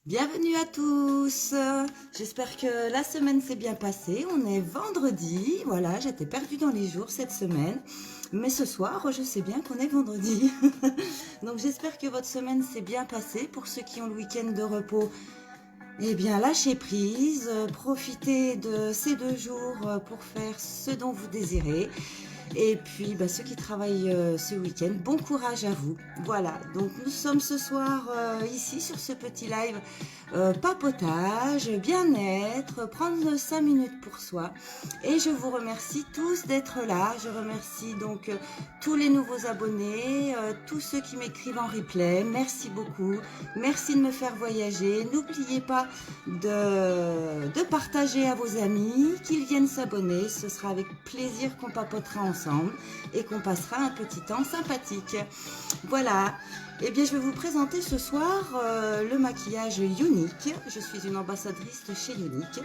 Bienvenue à tous. J'espère que la semaine s'est bien passée. On est vendredi. Voilà, j'étais perdue dans les jours cette semaine. Mais ce soir, je sais bien qu'on est vendredi. Donc j'espère que votre semaine s'est bien passée. Pour ceux qui ont le week-end de repos, eh bien lâchez prise. Profitez de ces 2 jours pour faire ce dont vous désirez. Et puis, ceux qui travaillent ce week-end, bon courage à vous. Voilà, donc nous sommes ce soir ici sur ce petit live papotage, bien-être, prendre 5 minutes pour soi. Et je vous remercie tous d'être là. Je remercie donc tous les nouveaux abonnés, tous ceux qui m'écrivent en replay. Merci beaucoup. Merci de me faire voyager. N'oubliez pas de partager à vos amis, qu'ils viennent s'abonner. Ce sera avec plaisir qu'on papotera ensemble et qu'on passera un petit temps sympathique. Voilà. Eh bien, je vais vous présenter ce soir le maquillage Unique. Je suis une ambassadrice chez Unique.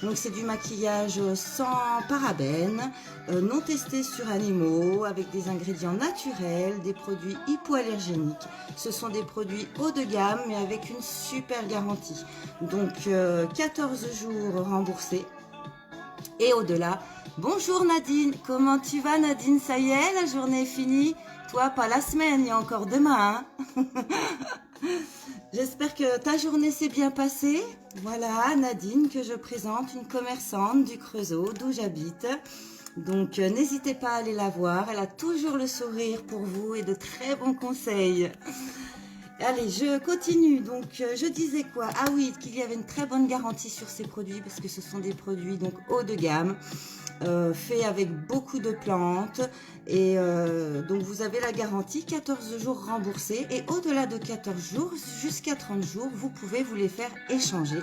Donc, c'est du maquillage sans parabènes, non testé sur animaux, avec des ingrédients naturels, des produits hypoallergéniques. Ce sont des produits haut de gamme, mais avec une super garantie. Donc, 14 jours remboursés. Et au-delà, bonjour Nadine, comment tu vas Nadine? Ça y est, la journée est finie? Toi, pas la semaine, il y a encore demain. Hein. J'espère que ta journée s'est bien passée. Voilà, Nadine que je présente, une commerçante du Creusot, d'où j'habite. Donc, n'hésitez pas à aller la voir. Elle a toujours le sourire pour vous et de très bons conseils. Allez, je continue. Donc, je disais quoi? Ah oui, qu'il y avait une très bonne garantie sur ces produits parce que ce sont des produits donc haut de gamme, faits avec beaucoup de plantes. Et donc, vous avez la garantie 14 jours remboursés. Et au-delà de 14 jours, jusqu'à 30 jours, vous pouvez vous les faire échanger.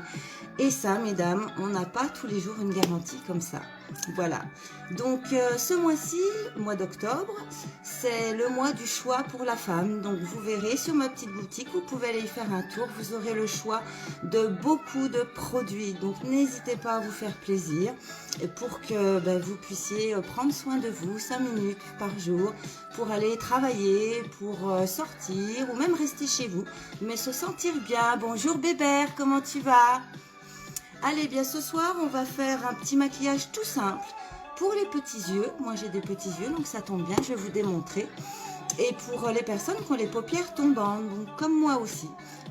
Et ça, mesdames, on n'a pas tous les jours une garantie comme ça. Voilà. Donc, ce mois-ci, mois d'octobre, c'est le mois du choix pour la femme. Donc, vous verrez sur ma petite boutique, vous pouvez aller y faire un tour. Vous aurez le choix de beaucoup de produits. Donc, n'hésitez pas à vous faire plaisir pour que vous puissiez prendre soin de vous 5 minutes par jour pour aller travailler, pour sortir ou même rester chez vous. Mais se sentir bien. Bonjour Bébert, comment tu vas ? Allez, bien ce soir, on va faire un petit maquillage tout simple pour les petits yeux. Moi, j'ai des petits yeux, donc ça tombe bien, je vais vous démontrer. Et pour les personnes qui ont les paupières tombantes, donc comme moi aussi.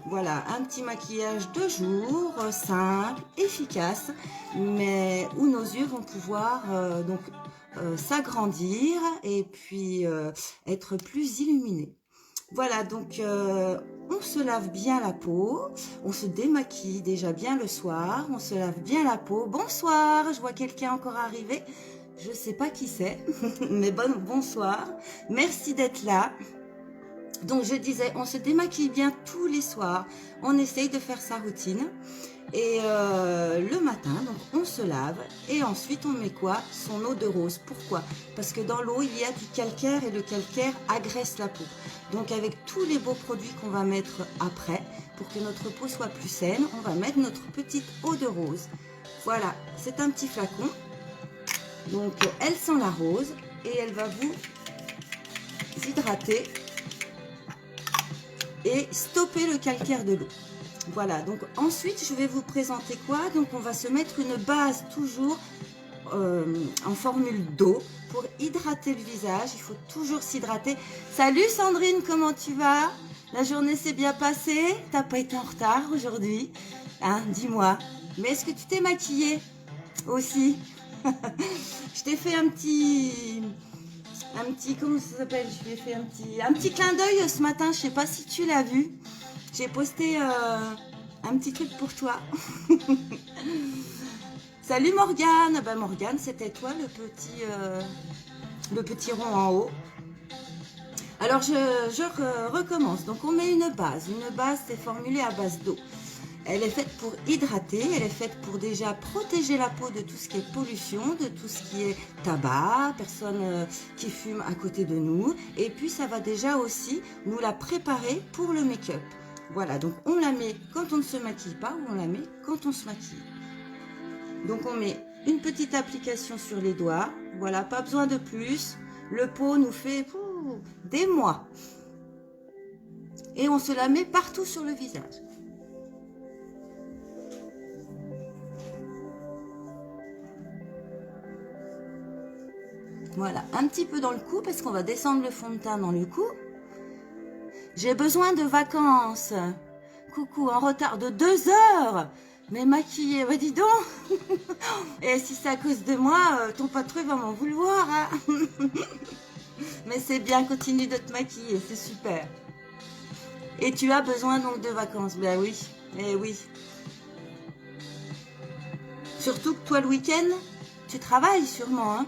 Voilà, un petit maquillage de jour, simple, efficace, mais où nos yeux vont pouvoir s'agrandir et puis être plus illuminés. Voilà, donc on se lave bien la peau, on se démaquille déjà bien le soir, on se lave bien la peau. Bonsoir, je vois quelqu'un encore arriver, je ne sais pas qui c'est, mais bonsoir, merci d'être là. Donc je disais, on se démaquille bien tous les soirs, on essaye de faire sa routine. Et le matin, donc on se lave et ensuite on met quoi? Son eau de rose. Pourquoi? Parce que dans l'eau, il y a du calcaire et le calcaire agresse la peau. Donc avec tous les beaux produits qu'on va mettre après, pour que notre peau soit plus saine, on va mettre notre petite eau de rose. Voilà, c'est un petit flacon. Donc elle sent la rose et elle va vous hydrater et stopper le calcaire de l'eau. Voilà, donc ensuite je vais vous présenter quoi? Donc on va se mettre une base toujours en formule d'eau pour hydrater le visage. Il faut toujours s'hydrater. Salut Sandrine, comment tu vas? La journée s'est bien passée? T'as pas été en retard aujourd'hui? Hein, dis-moi. Mais est-ce que tu t'es maquillée aussi? Je t'ai fait un petit, comment ça s'appelle? Je lui ai fait un petit clin d'œil ce matin. Je sais pas si tu l'as vu. J'ai posté un petit truc pour toi. Salut Morgane. Ben Morgane, c'était toi le petit rond en haut. Alors je recommence. Donc on met une base. Une base, c'est formulé à base d'eau. Elle est faite pour hydrater, elle est faite pour déjà protéger la peau de tout ce qui est pollution, de tout ce qui est tabac, personnes qui fument à côté de nous. Et puis ça va déjà aussi nous la préparer pour le make-up. Voilà, donc on la met quand on ne se maquille pas ou on la met quand on se maquille. Donc on met une petite application sur les doigts. Voilà, pas besoin de plus. Le pot nous fait des mois. Et on se la met partout sur le visage. Voilà, un petit peu dans le cou parce qu'on va descendre le fond de teint dans le cou. J'ai besoin de vacances. Coucou, en retard de 2 heures. Mais maquillée, bah dis donc. Et si c'est à cause de moi, ton patron va m'en vouloir. Hein. Mais c'est bien, continue de te maquiller, c'est super. Et tu as besoin donc de vacances. Ben oui, eh oui. Surtout que toi le week-end, tu travailles sûrement, hein.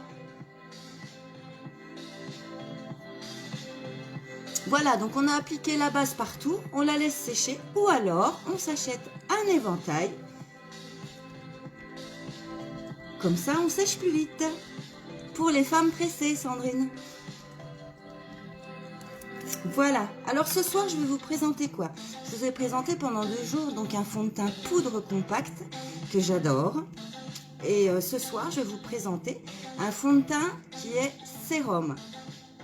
Voilà, donc on a appliqué la base partout, on la laisse sécher ou alors on s'achète un éventail. Comme ça, on sèche plus vite. Pour les femmes pressées, Sandrine. Voilà, alors ce soir, je vais vous présenter quoi? Je vous ai présenté pendant 2 jours donc un fond de teint poudre compact que j'adore. Et ce soir, je vais vous présenter un fond de teint qui est sérum.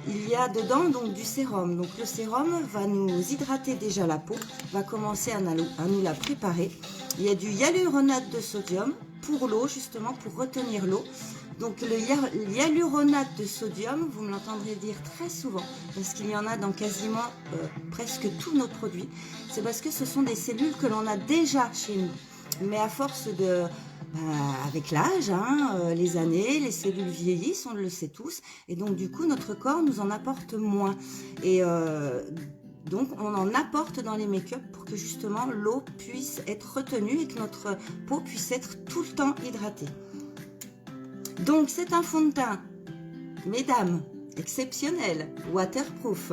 Il y a dedans donc du sérum. Donc le sérum va nous hydrater déjà la peau, va commencer à nous la préparer. Il y a du hyaluronate de sodium pour l'eau, justement pour retenir l'eau. Donc le hyaluronate de sodium, vous me l'entendrez dire très souvent, parce qu'il y en a dans quasiment presque tous nos produits. C'est parce que ce sont des cellules que l'on a déjà chez nous. Mais à force de... avec l'âge, hein, les années, les cellules vieillissent, on le sait tous, et donc du coup notre corps nous en apporte moins. Et donc on en apporte dans les make-up pour que justement l'eau puisse être retenue et que notre peau puisse être tout le temps hydratée. Donc c'est un fond de teint, mesdames, exceptionnel, waterproof.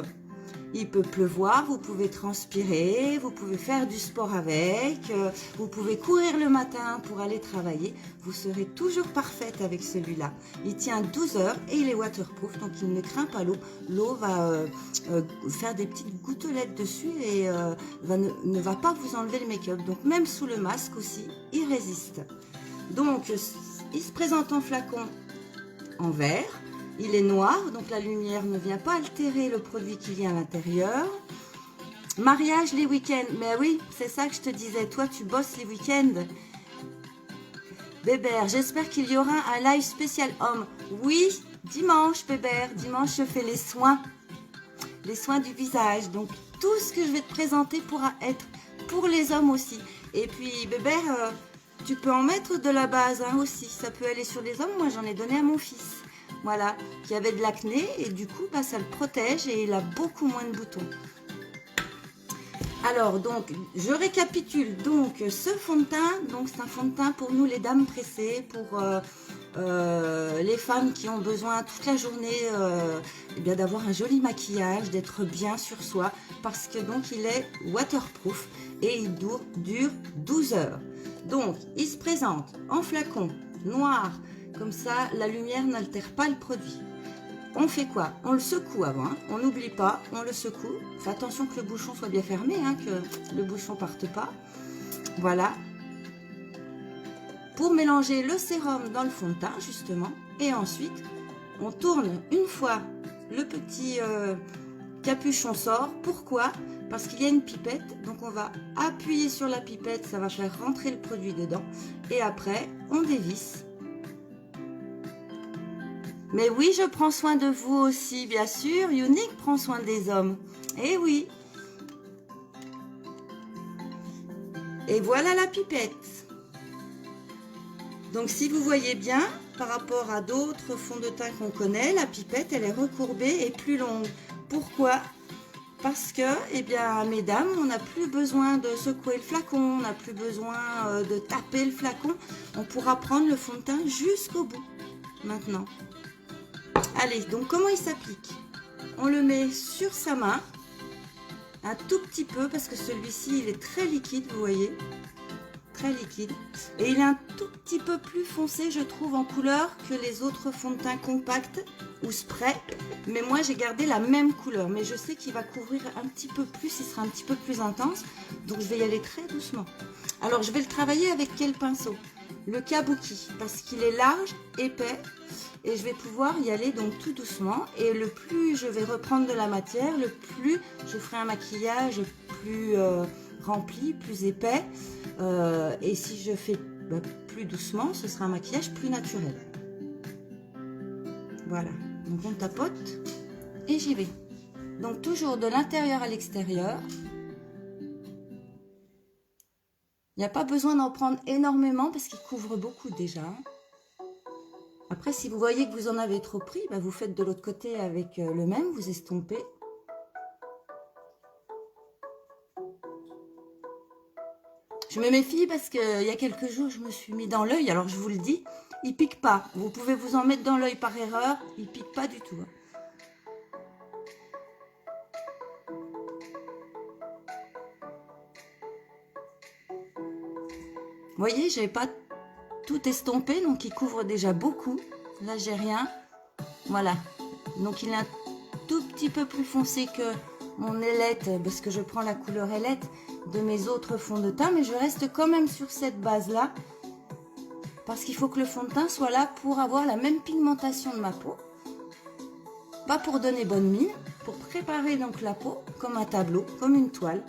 Il peut pleuvoir, vous pouvez transpirer, vous pouvez faire du sport avec, vous pouvez courir le matin pour aller travailler. Vous serez toujours parfaite avec celui-là. Il tient 12 heures et il est waterproof, donc il ne craint pas l'eau. L'eau va faire des petites gouttelettes dessus et ne va pas vous enlever le make-up. Donc même sous le masque aussi, il résiste. Donc il se présente en flacon en verre. Il est noir, donc la lumière ne vient pas altérer le produit qui vient à l'intérieur. Mariage les week-ends. Mais oui, c'est ça que je te disais. Toi, tu bosses les week-ends. Bébert, j'espère qu'il y aura un live spécial homme. Oui, dimanche, Bébert. Dimanche, je fais les soins. Les soins du visage. Donc, tout ce que je vais te présenter pourra être pour les hommes aussi. Et puis, Bébert, tu peux en mettre de la base hein, aussi. Ça peut aller sur les hommes. Moi, j'en ai donné à mon fils. Voilà, qui avait de l'acné et du coup, ça le protège et il a beaucoup moins de boutons. Alors, donc, je récapitule. Donc, ce fond de teint, donc c'est un fond de teint pour nous, les dames pressées, pour les femmes qui ont besoin toute la journée eh bien d'avoir un joli maquillage, d'être bien sur soi, parce que donc il est waterproof et il dure 12 heures. Donc, il se présente en flacon noir. Comme ça, la lumière n'altère pas le produit. On fait quoi? On le secoue avant, hein. On n'oublie pas, on le secoue. Fais attention que le bouchon soit bien fermé, hein, que le bouchon parte pas. Voilà. Pour mélanger le sérum dans le fond de teint, justement. Et ensuite, on tourne une fois le petit capuchon sort. Pourquoi? Parce qu'il y a une pipette. Donc, on va appuyer sur la pipette. Ça va faire rentrer le produit dedans. Et après, on dévisse. Mais oui, je prends soin de vous aussi, bien sûr. Unique prend soin des hommes. Eh oui. Et voilà la pipette. Donc, si vous voyez bien, par rapport à d'autres fonds de teint qu'on connaît, la pipette, elle est recourbée et plus longue. Pourquoi? Parce que, eh bien, mesdames, on n'a plus besoin de secouer le flacon, on n'a plus besoin de taper le flacon. On pourra prendre le fond de teint jusqu'au bout, maintenant. Allez, donc comment il s'applique? On le met sur sa main, un tout petit peu, parce que celui-ci, il est très liquide, vous voyez, très liquide. Et il est un tout petit peu plus foncé, je trouve, en couleur que les autres fonds de teint compacts ou spray. Mais moi, j'ai gardé la même couleur, mais je sais qu'il va couvrir un petit peu plus, il sera un petit peu plus intense. Donc, je vais y aller très doucement. Alors, je vais le travailler avec quel pinceau? Le kabuki, parce qu'il est large, épais. Et je vais pouvoir y aller donc tout doucement. Et le plus je vais reprendre de la matière, le plus je ferai un maquillage plus rempli, plus épais. Et si je fais plus doucement, ce sera un maquillage plus naturel. Voilà. Donc on tapote et j'y vais. Donc toujours de l'intérieur à l'extérieur. Il n'y a pas besoin d'en prendre énormément parce qu'il couvre beaucoup déjà. Après, si vous voyez que vous en avez trop pris, bah vous faites de l'autre côté avec le même, vous estompez. Je me méfie parce qu'il y a quelques jours, je me suis mis dans l'œil. Alors, je vous le dis, il pique pas. Vous pouvez vous en mettre dans l'œil par erreur. Il pique pas du tout. Vous voyez, j'avais pas tout estompé, donc il couvre déjà beaucoup. Là, j'ai rien. Voilà. Donc, il est un tout petit peu plus foncé que mon ailette, parce que je prends la couleur ailette de mes autres fonds de teint, mais je reste quand même sur cette base-là, parce qu'il faut que le fond de teint soit là pour avoir la même pigmentation de ma peau. Pas pour donner bonne mine, pour préparer donc la peau comme un tableau, comme une toile.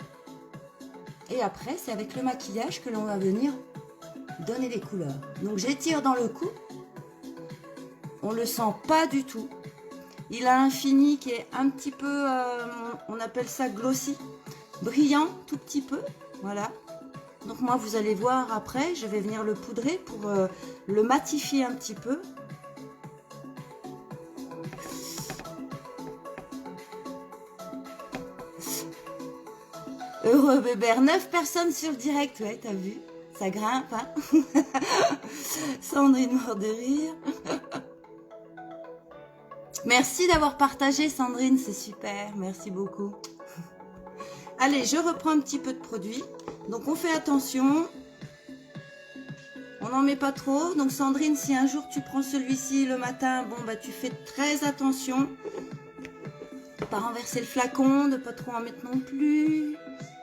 Et après, c'est avec le maquillage que l'on va venir donner des couleurs. Donc j'étire dans le cou. On ne le sent pas du tout. Il a un fini qui est un petit peu, on appelle ça glossy, brillant, tout petit peu. Voilà. Donc moi, vous allez voir après, je vais venir le poudrer pour le matifier un petit peu. Heureux Bébert, 9 personnes sur le direct, ouais, t'as vu? Ça grimpe, hein. Sandrine mort de rire. Merci d'avoir partagé, Sandrine, c'est super, merci beaucoup. Allez, je reprends un petit peu de produit. Donc, on fait attention. On n'en met pas trop. Donc, Sandrine, si un jour tu prends celui-ci le matin, bon, bah, tu fais très attention. Pas renverser le flacon, de pas trop en mettre non plus.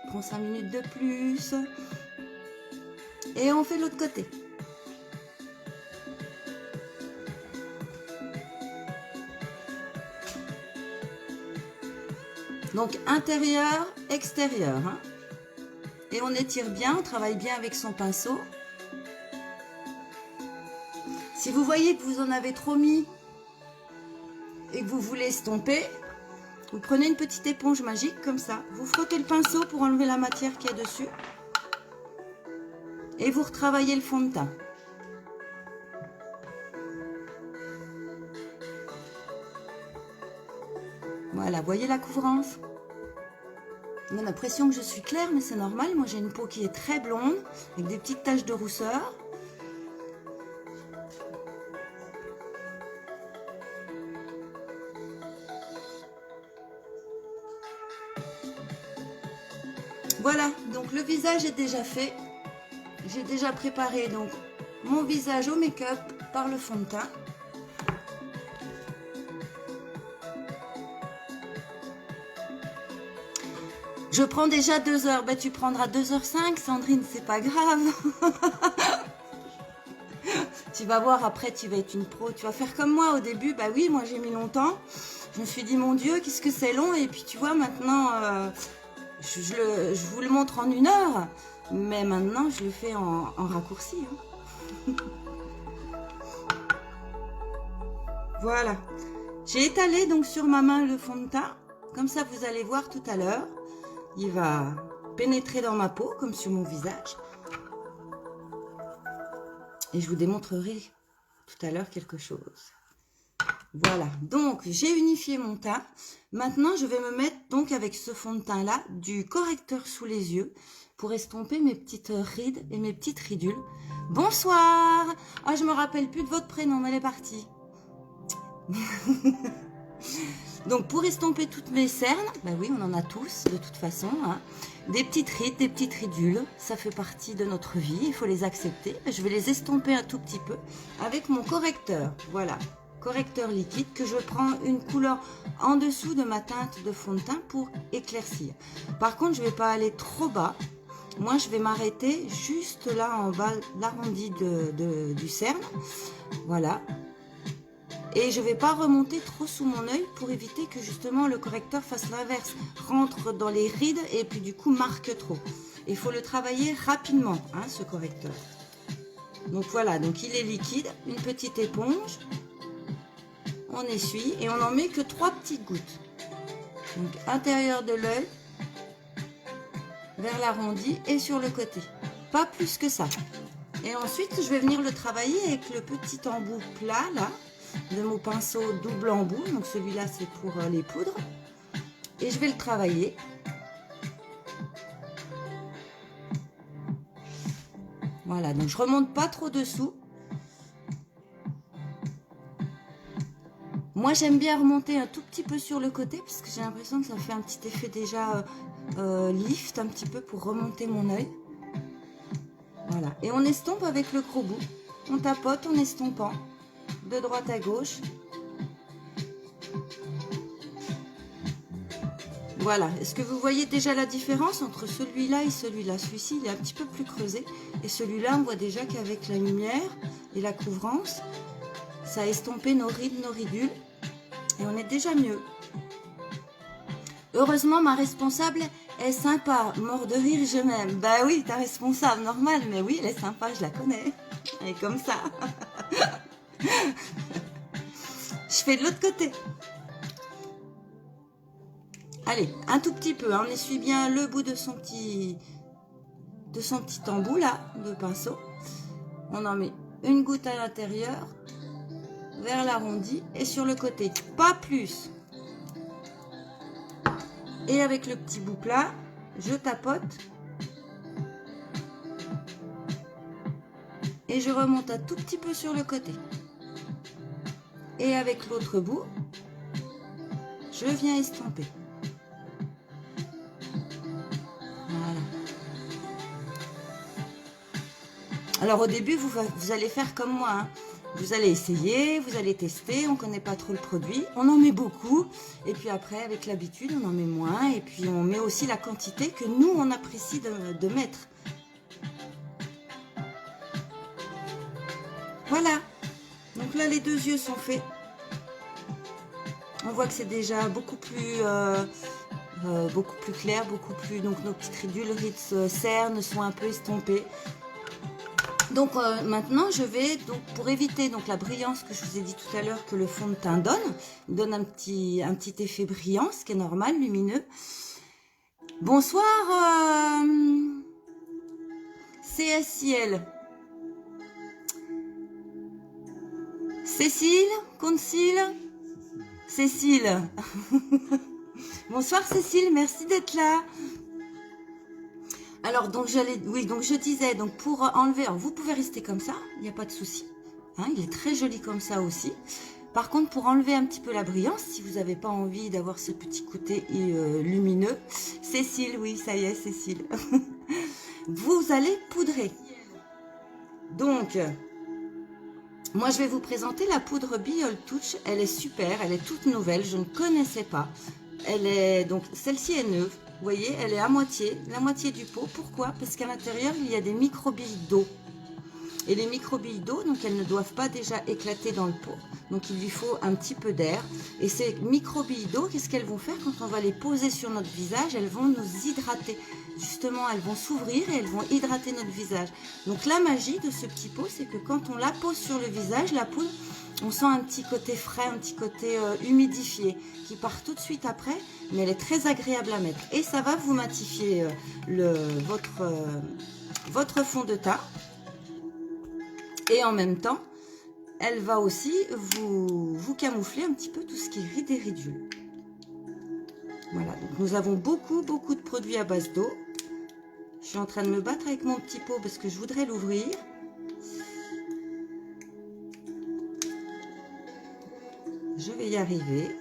Prends 5 minutes de plus. Et on fait l'autre côté. Donc, intérieur, extérieur. Hein. Et on étire bien, on travaille bien avec son pinceau. Si vous voyez que vous en avez trop mis et que vous voulez estomper, vous prenez une petite éponge magique comme ça. Vous frottez le pinceau pour enlever la matière qui est dessus. Et vous retravaillez le fond de teint. Voilà, voyez la couvrance? On a l'impression que je suis claire, mais c'est normal. Moi, j'ai une peau qui est très blonde, avec des petites taches de rousseur. Voilà, donc le visage est déjà fait. J'ai déjà préparé donc mon visage au make-up par le fond de teint. Je prends déjà 2 heures. Ben, tu prendras 2h05, Sandrine, c'est pas grave. Tu vas voir, après, tu vas être une pro. Tu vas faire comme moi au début. Bah oui, moi, j'ai mis longtemps. Je me suis dit, mon Dieu, qu'est-ce que c'est long. Et puis, tu vois, maintenant, je vous le montre en 1 heure. Mais maintenant, je le fais en raccourci. Hein. Voilà. J'ai étalé donc sur ma main le fond de teint. Comme ça, vous allez voir tout à l'heure. Il va pénétrer dans ma peau, comme sur mon visage. Et je vous démontrerai tout à l'heure quelque chose. Voilà, donc j'ai unifié mon teint. Maintenant, je vais me mettre donc avec ce fond de teint-là du correcteur sous les yeux pour estomper mes petites rides et mes petites ridules. Bonsoir! Ah, je me rappelle plus de votre prénom, mais elle est partie. Donc pour estomper toutes mes cernes, bah oui, on en a tous de toute façon, hein. Des petites rides, des petites ridules, ça fait partie de notre vie, il faut les accepter. Je vais les estomper un tout petit peu avec mon correcteur, voilà, correcteur liquide que je prends une couleur en dessous de ma teinte de fond de teint pour éclaircir. Par contre, je ne vais pas aller trop bas, moi je vais m'arrêter juste là en bas, l'arrondi du cerne, voilà. Et je ne vais pas remonter trop sous mon œil pour éviter que justement le correcteur fasse l'inverse, rentre dans les rides et puis du coup marque trop. Il faut le travailler rapidement, hein, ce correcteur. Donc voilà, donc il est liquide, une petite éponge. on essuie et on n'en met que 3 petites gouttes. Donc intérieur de l'œil, vers l'arrondi et sur le côté. Pas plus que ça. Et ensuite, je vais venir le travailler avec le petit embout plat là, de mon pinceau double embout. Donc celui-là, c'est pour les poudres. Et je vais le travailler. Voilà, donc je remonte pas trop dessous. Moi, j'aime bien remonter un tout petit peu sur le côté parce que j'ai l'impression que ça fait un petit effet déjà lift un petit peu pour remonter mon œil. Voilà, et on estompe avec le gros bout. On tapote en estompant de droite à gauche. Voilà, est-ce que vous voyez déjà la différence entre celui-là et celui-là? Celui-ci, il est un petit peu plus creusé. Et celui-là, on voit déjà qu'avec la lumière et la couvrance, ça a estompé nos rides, nos ridules. Et on est déjà mieux. Heureusement, ma responsable est sympa. Mort de rire, je m'aime. Bah oui, ta responsable, normal. Mais oui, elle est sympa, je la connais. Elle est comme ça. Je fais de l'autre côté. Allez, un tout petit peu. Hein. On essuie bien le bout de son petit embout là, de pinceau. On en met une goutte à l'intérieur, vers l'arrondi et sur le côté. Pas plus. Et avec le petit bout plat, je tapote. Et je remonte un tout petit peu sur le côté. Et avec l'autre bout, je viens estomper. Voilà. Alors au début, vous allez faire comme moi. Hein. Vous allez essayer, vous allez tester, on ne connaît pas trop le produit. On en met beaucoup. Et puis après, avec l'habitude, on en met moins. Et puis on met aussi la quantité que nous, on apprécie de mettre. Voilà. Donc là, les 2 yeux sont faits. On voit que c'est déjà beaucoup plus clair, beaucoup plus... Donc nos petites ridules, cernes sont un peu estompées. Donc maintenant, je vais, donc, pour éviter donc, la brillance que je vous ai dit tout à l'heure que le fond de teint donne un petit effet brillant, ce qui est normal, lumineux. Bonsoir, CSIL. Cécile, Concile, Cécile. Bonsoir Cécile, merci d'être là. Alors donc je disais, donc pour enlever, alors vous pouvez rester comme ça, il n'y a pas de souci. Hein, il est très joli comme ça aussi. Par contre, pour enlever un petit peu la brillance, si vous n'avez pas envie d'avoir ce petit côté lumineux, Cécile, oui, ça y est, Cécile. Vous allez poudrer. Donc, moi je vais vous présenter la poudre Biol Touch. Elle est super, elle est toute nouvelle, je ne connaissais pas. Elle est donc, celle-ci est neuve. Vous voyez, elle est à moitié, la moitié du pot. Pourquoi? Parce qu'à l'intérieur, il y a des microbilles d'eau. Et les microbilles d'eau, donc elles ne doivent pas déjà éclater dans le pot. Donc il lui faut un petit peu d'air. Et ces microbilles d'eau, qu'est-ce qu'elles vont faire quand on va les poser sur notre visage? Elles vont nous hydrater. Justement, elles vont s'ouvrir et elles vont hydrater notre visage. Donc la magie de ce petit pot, c'est que quand on la pose sur le visage, la poudre, on sent un petit côté frais, un petit côté humidifié qui part tout de suite après, mais elle est très agréable à mettre. Et ça va vous matifier votre fond de teint. Et en même temps, elle va aussi vous camoufler un petit peu tout ce qui est rides et ridules. Voilà, donc nous avons beaucoup de produits à base d'eau. Je suis en train de me battre avec mon petit pot parce que je voudrais l'ouvrir. Je vais y arriver.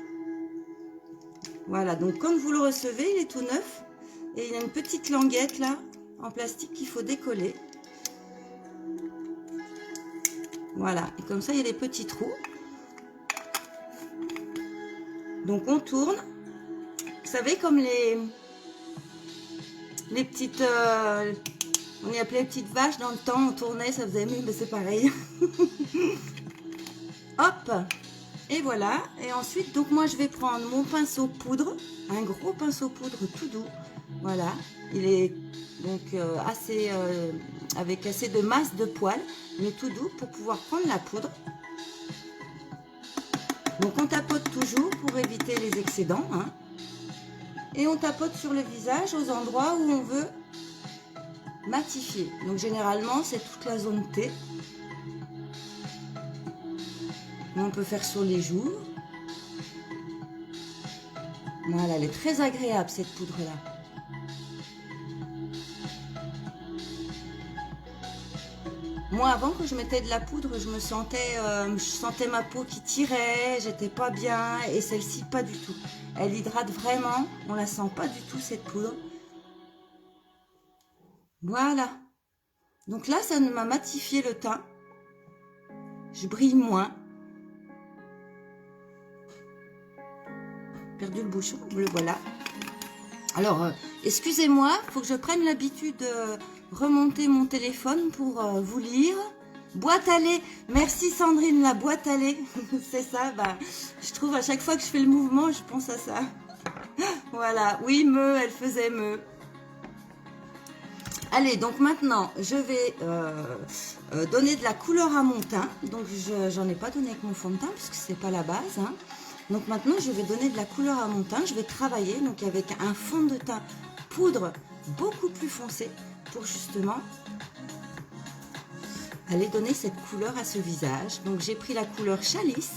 Voilà, donc comme vous le recevez, il est tout neuf. Et il y a une petite languette là, en plastique qu'il faut décoller. Voilà, et comme ça il y a des petits trous. Donc on tourne. Vous savez, comme les petites... on y appelait les petites vaches dans le temps, on tournait, ça faisait mieux, mais c'est pareil. Hop! Et voilà, et ensuite, donc moi je vais prendre mon pinceau poudre, un gros pinceau poudre tout doux, voilà, il est donc avec assez de masse de poils, mais tout doux pour pouvoir prendre la poudre. Donc on tapote toujours pour éviter les excédents, hein. Et on tapote sur le visage aux endroits où on veut matifier. Donc généralement c'est toute la zone T. On peut faire sur les joues. Voilà, elle est très agréable cette poudre là. Moi avant, quand je mettais de la poudre, je sentais ma peau qui tirait, j'étais pas bien, et celle-ci pas du tout. Elle hydrate vraiment, on la sent pas du tout cette poudre. Voilà. Donc là, ça m'a matifié le teint. Je brille moins. Perdu le bouchon, le voilà. Alors, excusez-moi, il faut que je prenne l'habitude de remonter mon téléphone pour vous lire. Boîte à lait, merci Sandrine, la boîte à lait, c'est ça, bah, je trouve à chaque fois que je fais le mouvement, je pense à ça. Voilà, oui, elle faisait me. Allez, donc maintenant, je vais donner de la couleur à mon teint. Donc, j'en ai pas donné avec mon fond de teint, puisque c'est pas la base, hein. Donc maintenant, je vais donner de la couleur à mon teint. Je vais travailler donc avec un fond de teint poudre beaucoup plus foncé pour justement aller donner cette couleur à ce visage. Donc j'ai pris la couleur Chalice.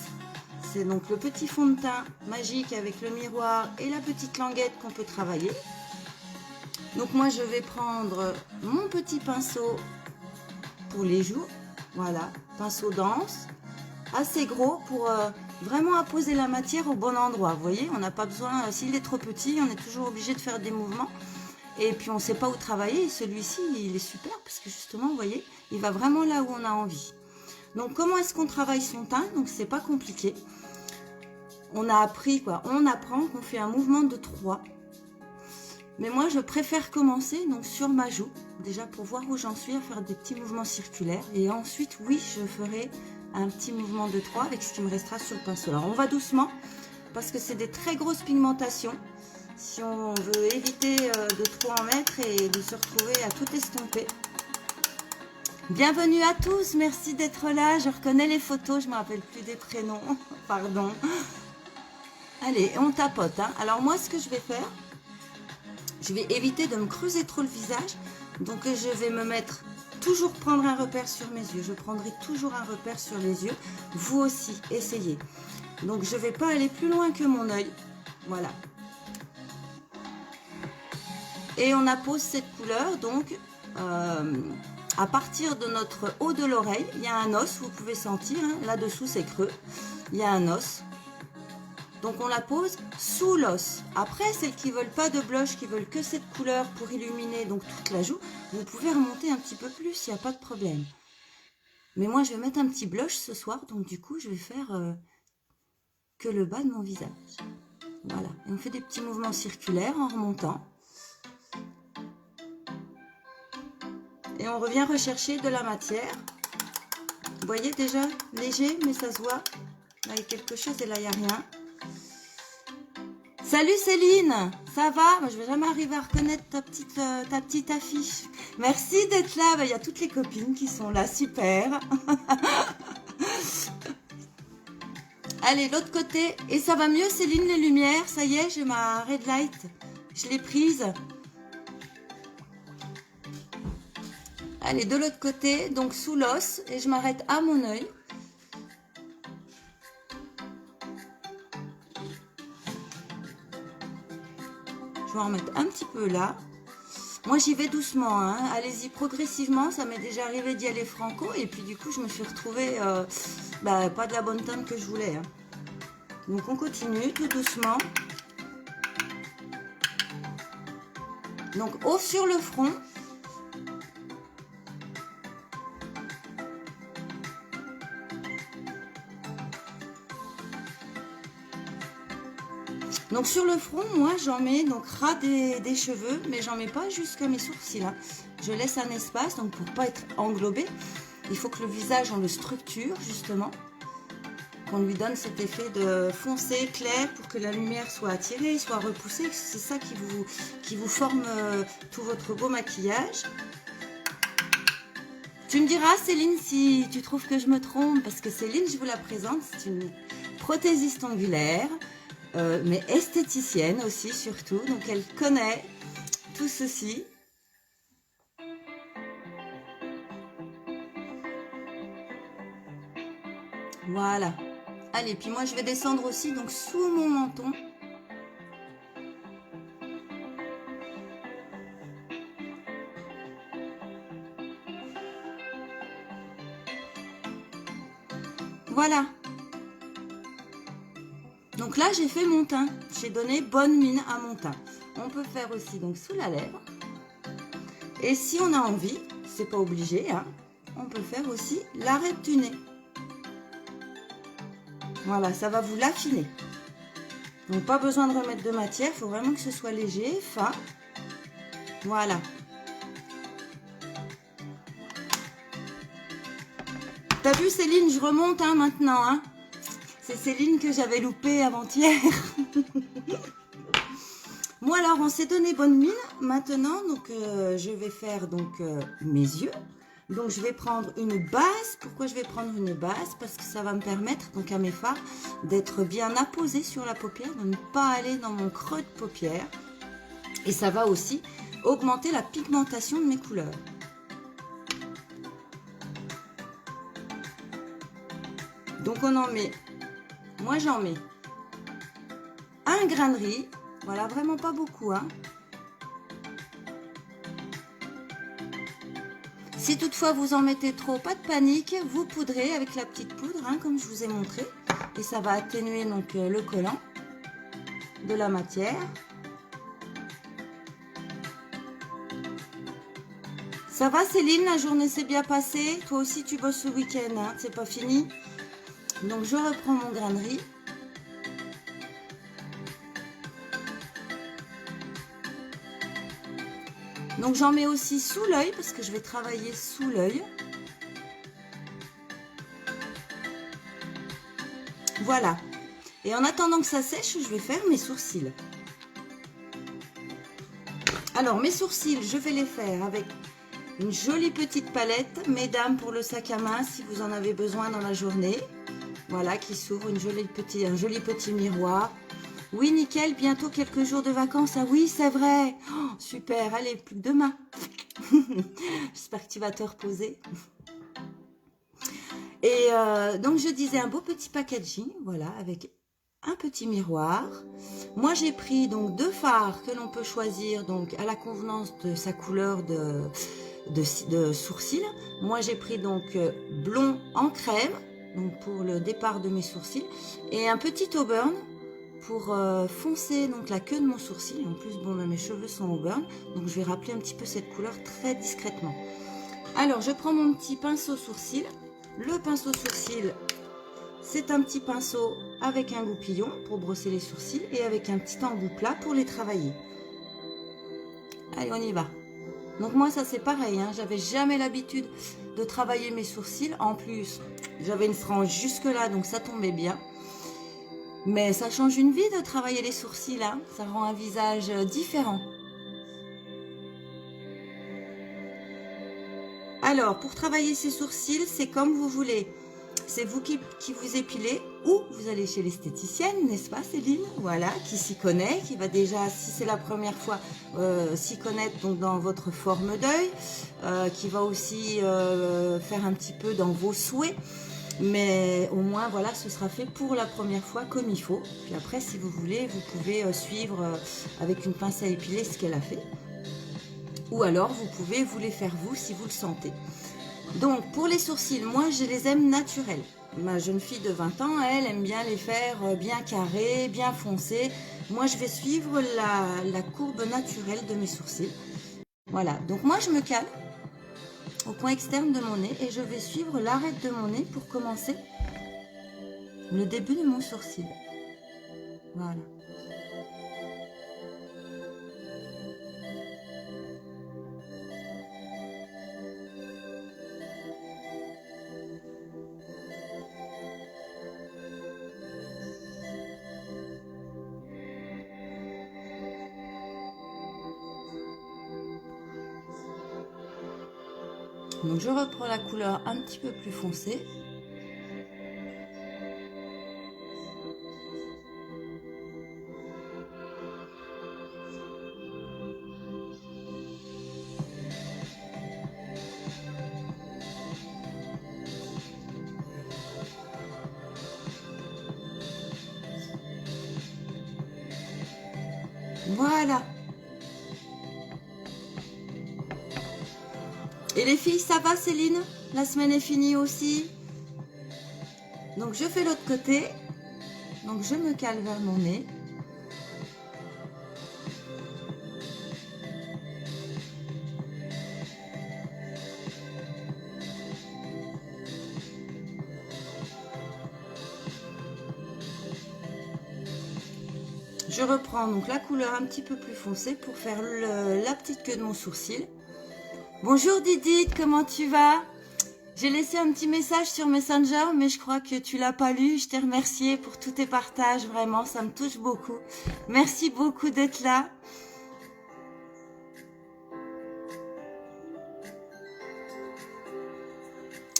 C'est donc le petit fond de teint magique avec le miroir et la petite languette qu'on peut travailler. Donc moi, je vais prendre mon petit pinceau pour les joues. Voilà, pinceau dense, assez gros pour... vraiment apposer la matière au bon endroit. Vous voyez, on n'a pas besoin, s'il est trop petit, on est toujours obligé de faire des mouvements. Et puis on ne sait pas où travailler. Celui-ci, il est super parce que justement, vous voyez, il va vraiment là où on a envie. Donc comment est-ce qu'on travaille son teint? Donc c'est pas compliqué. On a appris quoi? On apprend qu'on fait un mouvement de 3. Mais moi, je préfère commencer donc sur ma joue, déjà pour voir où j'en suis, à faire des petits mouvements circulaires. Et ensuite, oui, je ferai un petit mouvement de 3 avec ce qui me restera sur le pinceau. Alors on va doucement parce que c'est des très grosses pigmentations. Si on veut éviter de trop en mettre et de se retrouver à tout estomper. Bienvenue à tous, merci d'être là. Je reconnais les photos, je ne me rappelle plus des prénoms, pardon. Allez, on tapote, hein. Alors moi, ce que je vais faire, je vais éviter de me creuser trop le visage. Donc je vais me mettre... toujours prendre un repère sur mes yeux. Je prendrai toujours un repère sur les yeux. Vous aussi, essayez. Donc, je ne vais pas aller plus loin que mon œil. Voilà. Et on appose cette couleur, donc, à partir de notre haut de l'oreille. Il y a un os, vous pouvez sentir. Hein, là-dessous, c'est creux. Il y a un os. Donc, on la pose sous l'os. Après, celles qui ne veulent pas de blush, qui veulent que cette couleur pour illuminer donc toute la joue, vous pouvez remonter un petit peu plus, il n'y a pas de problème. Mais moi, je vais mettre un petit blush ce soir, donc du coup, je vais faire que le bas de mon visage. Voilà. Et on fait des petits mouvements circulaires en remontant. Et on revient rechercher de la matière. Vous voyez déjà, léger, mais ça se voit. Là, il y a quelque chose et là, il n'y a rien. Salut Céline, ça va? Moi, je vais jamais arriver à reconnaître ta petite affiche. Merci d'être là. Il y a toutes les copines qui sont là, super. Allez, l'autre côté. Et ça va mieux Céline, les lumières? Ça y est, j'ai ma red light. Je l'ai prise. Allez, de l'autre côté, donc sous l'os. Et je m'arrête à mon œil. Je vais en mettre un petit peu là. Moi, j'y vais doucement. Hein. Allez-y progressivement. Ça m'est déjà arrivé d'y aller franco. Et puis, du coup, je me suis retrouvée pas de la bonne teinte que je voulais. Hein. Donc, on continue tout doucement. Donc, haut sur le front. Donc sur le front, moi j'en mets donc ras des cheveux, mais j'en mets pas jusqu'à mes sourcils. Hein. Je laisse un espace, donc pour pas être englobé, il faut que le visage on le structure justement, qu'on lui donne cet effet de foncé, clair, pour que la lumière soit attirée, soit repoussée. C'est ça qui vous forme tout votre beau maquillage. Tu me diras Céline si tu trouves que je me trompe, parce que Céline, je vous la présente, c'est une prothésiste ongulaire, mais esthéticienne aussi surtout. Donc elle connaît tout ceci. Voilà. Allez, puis moi je vais descendre aussi donc sous mon menton. Voilà. Donc là, j'ai fait mon teint. J'ai donné bonne mine à mon teint. On peut faire aussi donc sous la lèvre. Et si on a envie, c'est pas obligé, hein, on peut faire aussi l'arête du nez. Voilà, ça va vous l'affiner. Donc pas besoin de remettre de matière, il faut vraiment que ce soit léger, fin. Voilà. T'as vu Céline, je remonte hein, maintenant. Hein. C'est Céline que j'avais loupée avant-hier. Moi alors, on s'est donné bonne mine. Maintenant, donc je vais faire donc mes yeux. Donc je vais prendre une base. Pourquoi je vais prendre une base? Parce que ça va me permettre donc à mes fards d'être bien apposés sur la paupière, de ne pas aller dans mon creux de paupière. Et ça va aussi augmenter la pigmentation de mes couleurs. Donc on en met, moi j'en mets un grain de riz, voilà, vraiment pas beaucoup. Hein. Si toutefois vous en mettez trop, pas de panique, vous poudrez avec la petite poudre, hein, comme je vous ai montré. Et ça va atténuer donc le collant de la matière. Ça va Céline, la journée s'est bien passée? Toi aussi tu bosses ce week-end, hein, c'est pas fini. Donc je reprends mon grain de riz. Donc j'en mets aussi sous l'œil parce que je vais travailler sous l'œil. Voilà. Et en attendant que ça sèche, je vais faire mes sourcils. Alors mes sourcils, je vais les faire avec une jolie petite palette, mesdames, pour le sac à main si vous en avez besoin dans la journée. Voilà, qui s'ouvre, un joli petit miroir. Oui, nickel, bientôt quelques jours de vacances. Ah oui, c'est vrai. Oh, super, allez, plus que demain. J'espère que tu vas te reposer. Et donc, je disais un beau petit packaging, voilà, avec un petit miroir. Moi, j'ai pris donc 2 fards que l'on peut choisir donc à la convenance de sa couleur de sourcils. Moi, j'ai pris donc blond en crème, donc pour le départ de mes sourcils, et un petit auburn pour foncer donc la queue de mon sourcil. En plus, bon, mes cheveux sont auburn, donc je vais rappeler un petit peu cette couleur très discrètement. Alors, je prends mon petit pinceau sourcil. Le pinceau sourcil, c'est un petit pinceau avec un goupillon pour brosser les sourcils et avec un petit embout plat pour les travailler. Allez, on y va. Donc moi, ça c'est pareil, hein, j'avais jamais l'habitude de travailler mes sourcils. En plus, j'avais une frange jusque là, donc ça tombait bien. Mais ça change une vie de travailler les sourcils, hein. Ça rend un visage différent. Alors, pour travailler ces sourcils, c'est comme vous voulez. C'est vous qui vous épilez ou vous allez chez l'esthéticienne, n'est-ce pas Céline? Voilà, qui s'y connaît, qui va déjà, si c'est la première fois, s'y connaître donc dans votre forme d'œil, qui va aussi faire un petit peu dans vos souhaits. Mais au moins, voilà, ce sera fait pour la première fois comme il faut. Puis après, si vous voulez, vous pouvez suivre avec une pince à épiler ce qu'elle a fait. Ou alors, vous pouvez vous les faire vous si vous le sentez. Donc, pour les sourcils, moi, je les aime naturels. Ma jeune fille de 20 ans, elle aime bien les faire bien carrés, bien foncés. Moi, je vais suivre la courbe naturelle de mes sourcils. Voilà, donc moi, je me cale au point externe de mon nez et je vais suivre l'arête de mon nez pour commencer le début de mon sourcil. Voilà. Donc je reprends la couleur un petit peu plus foncée. Voilà. Et les filles, ça va Céline? La semaine est finie aussi. Donc je fais l'autre côté. Donc je me cale vers mon nez. Je reprends donc la couleur un petit peu plus foncée pour faire la petite queue de mon sourcil. Bonjour Didit, comment tu vas? J'ai laissé un petit message sur Messenger, mais je crois que tu l'as pas lu. Je t'ai remercié pour tous tes partages, vraiment, ça me touche beaucoup. Merci beaucoup d'être là.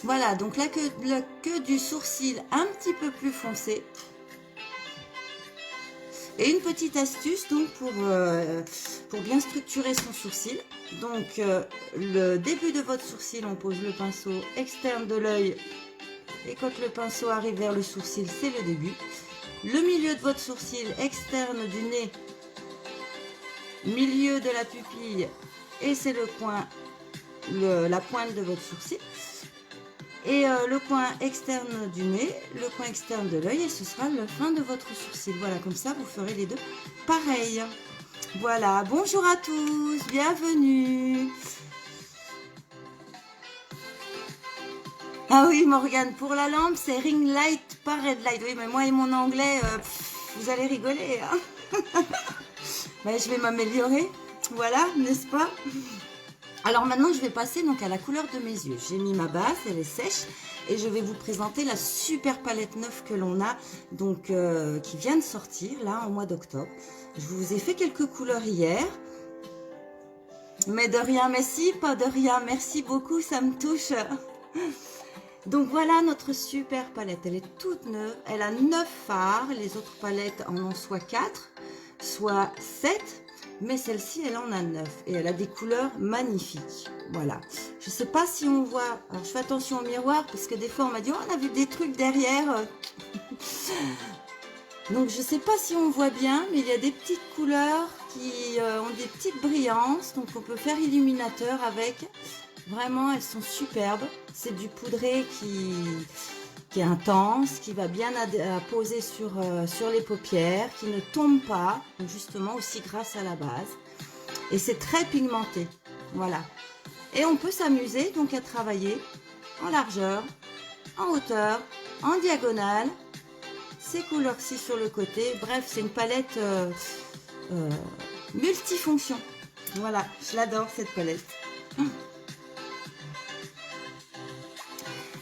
Voilà, donc la queue du sourcil un petit peu plus foncée. Et une petite astuce donc pour bien structurer son sourcil. Donc le début de votre sourcil, on pose le pinceau externe de l'œil. Et quand le pinceau arrive vers le sourcil, c'est le début. Le milieu de votre sourcil, externe du nez, milieu de la pupille. Et c'est le coin, la pointe de votre sourcil. Et le coin externe du nez, le coin externe de l'œil, et ce sera le fin de votre sourcil. Voilà, comme ça, vous ferez les deux pareil. Voilà, bonjour à tous, bienvenue. Ah oui, Morgane, pour la lampe, c'est ring light, pas red light. Oui, mais moi et mon anglais, vous allez rigoler. Hein. Mais je vais m'améliorer, voilà, n'est-ce pas? Alors maintenant, je vais passer donc à la couleur de mes yeux. J'ai mis ma base, elle est sèche. Et je vais vous présenter la super palette neuve que l'on a, donc qui vient de sortir, là, en mois d'octobre. Je vous ai fait quelques couleurs hier. Mais de rien, mais si, pas de rien. Merci beaucoup, ça me touche. Donc voilà notre super palette. Elle est toute neuve. Elle a 9 fards. Les autres palettes en ont soit 4, soit 7. Mais celle-ci, elle en a 9 et elle a des couleurs magnifiques. Voilà. Je ne sais pas si on voit... Alors, je fais attention au miroir parce que des fois, on m'a dit « Oh, on a vu des trucs derrière. » Donc, je ne sais pas si on voit bien, mais il y a des petites couleurs qui ont des petites brillances. Donc, on peut faire illuminateur avec. Vraiment, elles sont superbes. C'est du poudré qui est intense, qui va bien poser sur les paupières, qui ne tombe pas, donc justement aussi grâce à la base. Et c'est très pigmenté, voilà. Et on peut s'amuser donc à travailler en largeur, en hauteur, en diagonale, ces couleurs-ci sur le côté. Bref, c'est une palette multifonction. Voilà, je l'adore cette palette.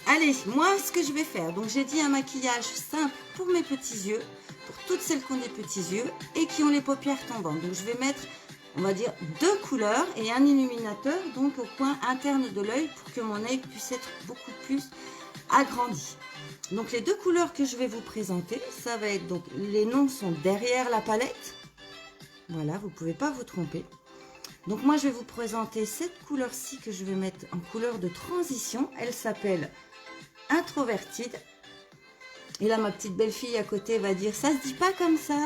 Allez, moi, ce que je vais faire, donc j'ai dit un maquillage simple pour mes petits yeux, pour toutes celles qui ont des petits yeux et qui ont les paupières tombantes. Donc je vais mettre, on va dire, 2 couleurs et un illuminateur, donc au coin interne de l'œil pour que mon œil puisse être beaucoup plus agrandi. Donc les 2 couleurs que je vais vous présenter, ça va être, donc les noms sont derrière la palette. Voilà, vous ne pouvez pas vous tromper. Donc moi, je vais vous présenter cette couleur-ci que je vais mettre en couleur de transition. Elle s'appelle Introvertide. Et là, ma petite belle-fille à côté va dire, ça se dit pas comme ça.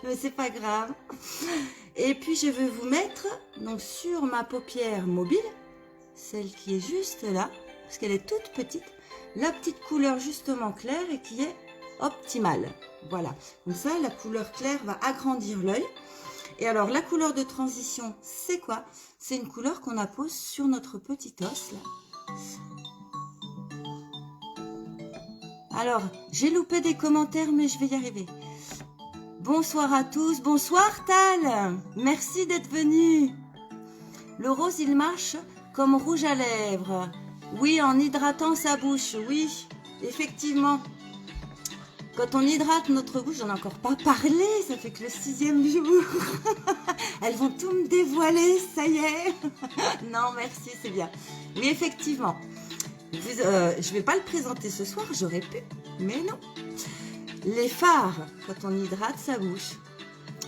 Mais c'est pas grave. Et puis, je vais vous mettre donc sur ma paupière mobile, celle qui est juste là, parce qu'elle est toute petite, la petite couleur justement claire et qui est optimale. Voilà. Comme ça, la couleur claire va agrandir l'œil. Et alors, la couleur de transition, c'est quoi? C'est une couleur qu'on appose sur notre petit os, là. Alors, j'ai loupé des commentaires, mais je vais y arriver. Bonsoir à tous. Bonsoir, Tal. Merci d'être venu. Le rose, il marche comme rouge à lèvres. Oui, en hydratant sa bouche. Oui, effectivement. Quand on hydrate notre bouche, j'en ai encore pas parlé, ça fait que le 6e jour. Elles vont tout me dévoiler, ça y est. Non, merci, c'est bien. Oui, effectivement. Je vais pas le présenter ce soir, j'aurais pu, mais non. Les fards, quand on hydrate sa bouche,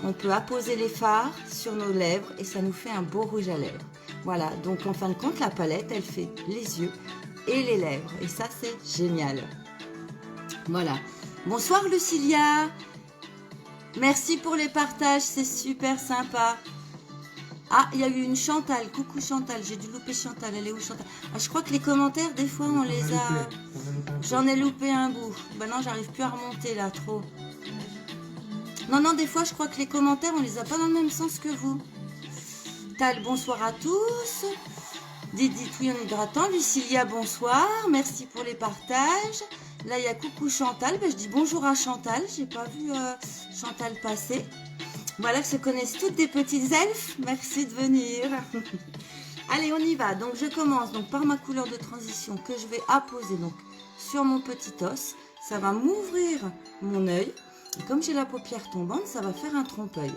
on peut apposer les fards sur nos lèvres et ça nous fait un beau rouge à lèvres. Voilà, donc en fin de compte, la palette, elle fait les yeux et les lèvres. Et ça, c'est génial. Voilà. Bonsoir Lucilia. Merci pour les partages, c'est super sympa. Ah, il y a eu une Chantal. Coucou Chantal, j'ai dû louper Chantal. Elle est où Chantal? Ah, je crois que les commentaires, des fois, on les a... J'en ai loupé un bout. Ben non, j'arrive plus à remonter là, trop. Non, non, des fois, je crois que les commentaires, on les a pas dans le même sens que vous. Tal, bonsoir à tous. Didit, oui, en hydratant. Lucilia, bonsoir. Merci pour les partages. Là, il y a coucou Chantal. Ben, je dis bonjour à Chantal. J'ai pas vu Chantal passer. Voilà, se connaissent toutes des petites elfes. Merci de venir. Allez, on y va. Donc, je commence donc par ma couleur de transition que je vais apposer donc sur mon petit os. Ça va m'ouvrir mon œil. Et comme j'ai la paupière tombante, ça va faire un trompe-œil.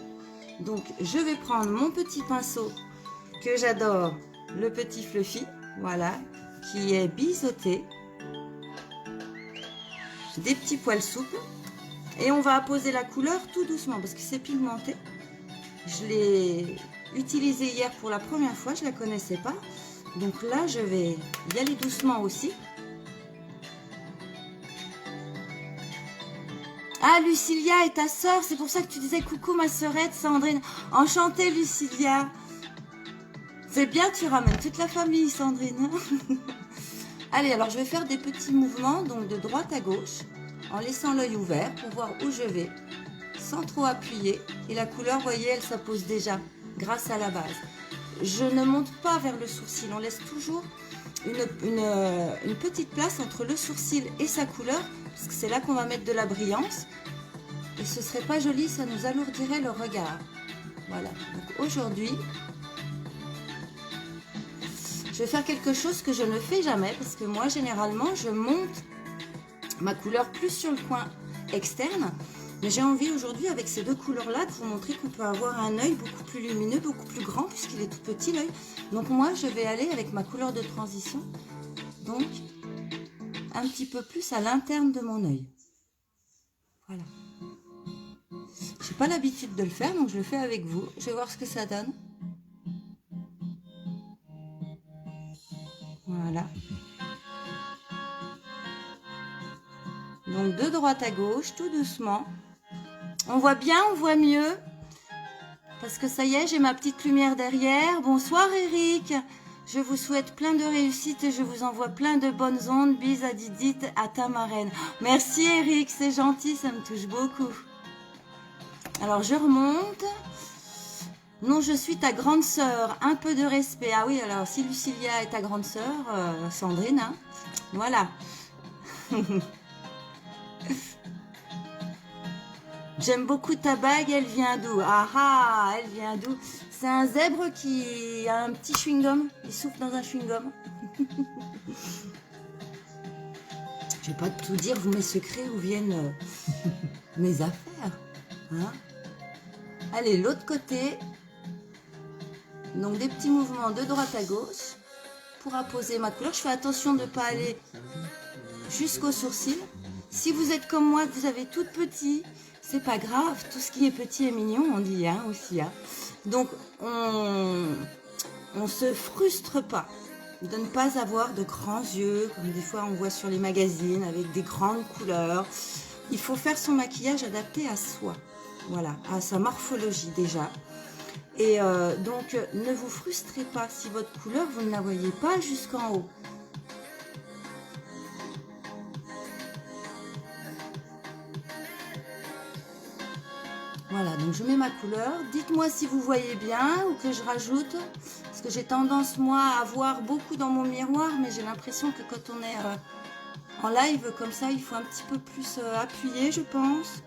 Donc, je vais prendre mon petit pinceau que j'adore, le petit Fluffy, voilà, qui est biseauté. Des petits poils souples. Et on va apposer la couleur tout doucement parce que c'est pigmenté. Je l'ai utilisé hier pour la première fois, je ne la connaissais pas. Donc là, je vais y aller doucement aussi. Ah, Lucilia est ta sœur, c'est pour ça que tu disais coucou ma sœurette Sandrine. Enchantée Lucilia. C'est bien, tu ramènes toute la famille Sandrine. Allez, alors je vais faire des petits mouvements donc de droite à gauche en laissant l'œil ouvert pour voir où je vais sans trop appuyer. Et la couleur, vous voyez, elle s'impose déjà grâce à la base. Je ne monte pas vers le sourcil, on laisse toujours une petite place entre le sourcil et sa couleur parce que c'est là qu'on va mettre de la brillance. Et ce serait pas joli, ça nous alourdirait le regard. Voilà, donc aujourd'hui, je vais faire quelque chose que je ne fais jamais parce que moi, généralement, je monte ma couleur plus sur le coin externe. Mais j'ai envie aujourd'hui, avec ces deux couleurs-là, de vous montrer qu'on peut avoir un œil beaucoup plus lumineux, beaucoup plus grand, puisqu'il est tout petit l'œil. Donc moi, je vais aller avec ma couleur de transition, donc un petit peu plus à l'interne de mon œil. Voilà. Je n'ai pas l'habitude de le faire, donc je le fais avec vous. Je vais voir ce que ça donne. Voilà. Donc de droite à gauche, tout doucement. On voit bien, on voit mieux. Parce que ça y est, j'ai ma petite lumière derrière. Bonsoir Eric. Je vous souhaite plein de réussite et je vous envoie plein de bonnes ondes. Bis à Didit, à ta marraine. Merci Eric, c'est gentil, ça me touche beaucoup. Alors je remonte. Non, je suis ta grande sœur. Un peu de respect. Ah oui, alors si Lucilia est ta grande sœur, Sandrine, hein, voilà. J'aime beaucoup ta bague, elle vient d'où? Ah ah, elle vient d'où? C'est un zèbre qui a un petit chewing-gum. Il souffle dans un chewing-gum. Je vais pas tout dire, vous mes secrets, où viennent mes affaires. Hein? Allez, l'autre côté. Donc des petits mouvements de droite à gauche pour apposer ma couleur. Je fais attention de ne pas aller jusqu'au sourcil. Si vous êtes comme moi, que vous avez tout petit, c'est pas grave. Tout ce qui est petit est mignon, on dit hein, aussi. Hein. Donc on se frustre pas de ne pas avoir de grands yeux, comme des fois on voit sur les magazines, avec des grandes couleurs. Il faut faire son maquillage adapté à soi, voilà, à sa morphologie déjà. Et donc, ne vous frustrez pas si votre couleur, vous ne la voyez pas jusqu'en haut. Voilà, donc je mets ma couleur. Dites-moi si vous voyez bien ou que je rajoute. Parce que j'ai tendance, moi, à voir beaucoup dans mon miroir, mais j'ai l'impression que quand on est en live comme ça, il faut un petit peu plus appuyer, je pense.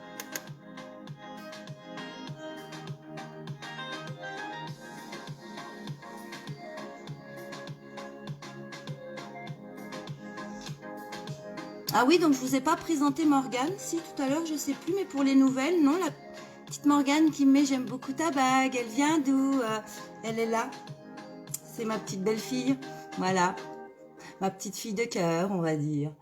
Ah oui, donc je vous ai pas présenté Morgane. Si, tout à l'heure, je sais plus, mais pour les nouvelles, non, la petite Morgane qui me met « J'aime beaucoup ta bague ». Elle vient d'où? Elle est là. C'est ma petite belle-fille. Voilà. Ma petite fille de cœur, on va dire.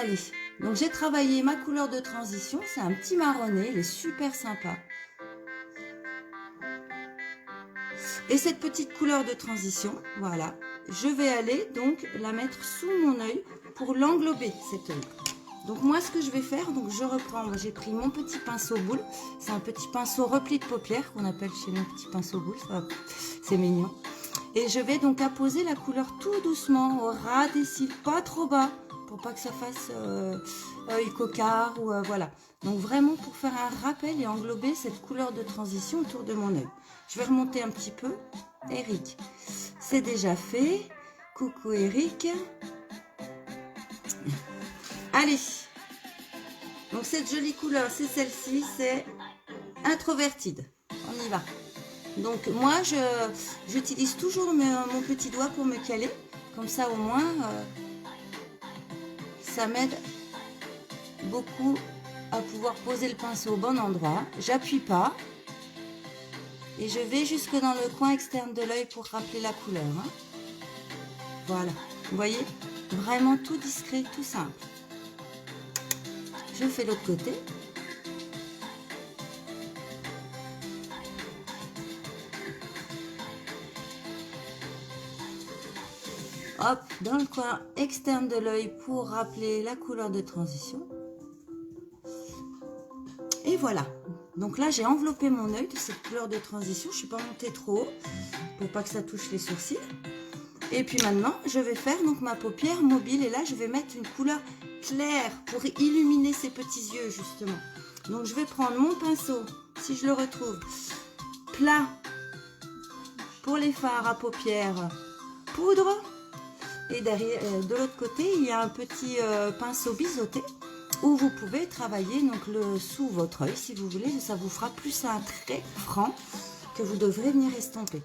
Allez. Donc, j'ai travaillé ma couleur de transition. C'est un petit marronné. Il est super sympa. Et cette petite couleur de transition, voilà, je vais aller donc la mettre sous mon œil pour l'englober, cet œil. Donc moi, ce que je vais faire, donc je reprends, j'ai pris mon petit pinceau boule. C'est un petit pinceau repli de paupières qu'on appelle chez nous petit pinceau boule, c'est mignon. Et je vais donc apposer la couleur tout doucement au ras des cils, pas trop bas, pour pas que ça fasse œil cocard ou voilà. Donc vraiment pour faire un rappel et englober cette couleur de transition autour de mon œil. Je vais remonter un petit peu. Eric, c'est déjà fait. Coucou Eric. Allez. Donc cette jolie couleur, c'est celle-ci, c'est Introvertide. On y va. Donc moi, j'utilise toujours mon petit doigt pour me caler. Comme ça au moins, ça m'aide beaucoup à pouvoir poser le pinceau au bon endroit. J'appuie pas. Et je vais jusque dans le coin externe de l'œil pour rappeler la couleur. Hein. Voilà. Vous voyez? Vraiment tout discret, tout simple. Je fais l'autre côté. Hop, dans le coin externe de l'œil pour rappeler la couleur de transition. Et voilà. Donc là, j'ai enveloppé mon œil de cette couleur de transition. Je ne suis pas montée trop haut pour pas que ça touche les sourcils. Et puis maintenant, je vais faire donc ma paupière mobile. Et là, je vais mettre une couleur claire pour illuminer ces petits yeux, justement. Donc, je vais prendre mon pinceau, si je le retrouve, plat pour les fards à paupières, poudre. Et derrière, de l'autre côté, il y a un petit pinceau biseauté où vous pouvez travailler donc sous votre œil si vous voulez. Ça vous fera plus un trait franc que vous devrez venir estomper.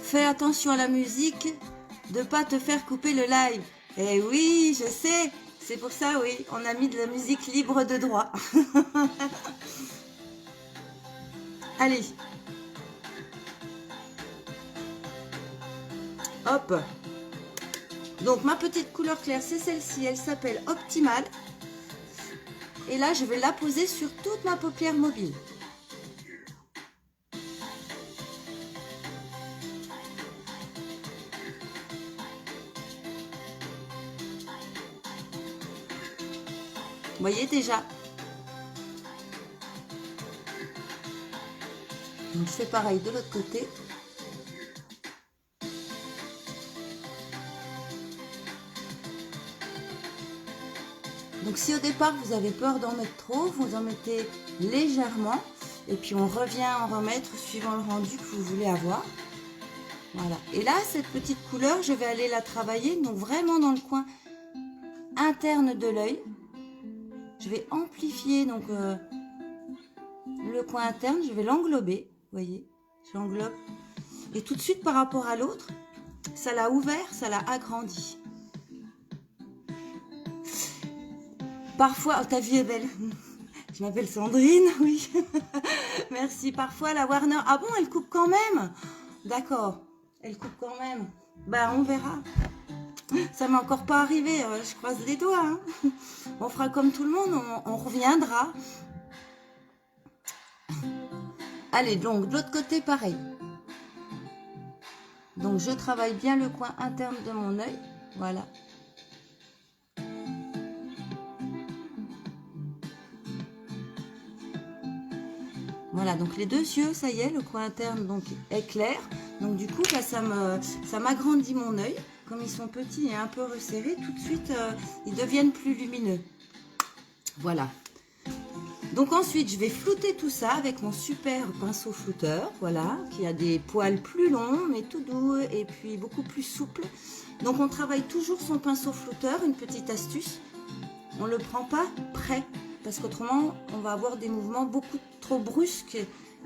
Fais attention à la musique, de ne pas te faire couper le live. Eh oui, je sais, c'est pour ça, oui, on a mis de la musique libre de droit. Allez. Hop. Donc ma petite couleur claire, c'est celle-ci, elle s'appelle Optimal. Et là, je vais la poser sur toute ma paupière mobile. Vous voyez déjà. Donc je fais pareil de l'autre côté. Donc si au départ vous avez peur d'en mettre trop, vous en mettez légèrement. Et puis on revient en remettre suivant le rendu que vous voulez avoir. Voilà. Et là, cette petite couleur, je vais aller la travailler donc vraiment dans le coin interne de l'œil. Je vais amplifier donc le coin interne, je vais l'englober, vous voyez, je l'englobe. Et tout de suite par rapport à l'autre, ça l'a ouvert, ça l'a agrandi. Parfois, oh, ta vie est belle. Je m'appelle Sandrine, oui. Merci. Parfois, la Warner, ah bon, elle coupe quand même? D'accord, elle coupe quand même. Bah, on verra. Ça m'est encore pas arrivé, je croise les doigts. Hein. On fera comme tout le monde, on reviendra. Allez, donc de l'autre côté, pareil. Donc je travaille bien le coin interne de mon œil. Voilà. Voilà, donc les deux yeux, ça y est, le coin interne donc est clair. Donc du coup, là, ça m'agrandit mon œil. Comme ils sont petits et un peu resserrés, tout de suite, ils deviennent plus lumineux. Voilà. Donc ensuite, je vais flouter tout ça avec mon super pinceau flouteur, voilà, qui a des poils plus longs, mais tout doux et puis beaucoup plus souples. Donc on travaille toujours son pinceau flouteur, une petite astuce. On ne le prend pas près, parce qu'autrement, on va avoir des mouvements beaucoup trop brusques,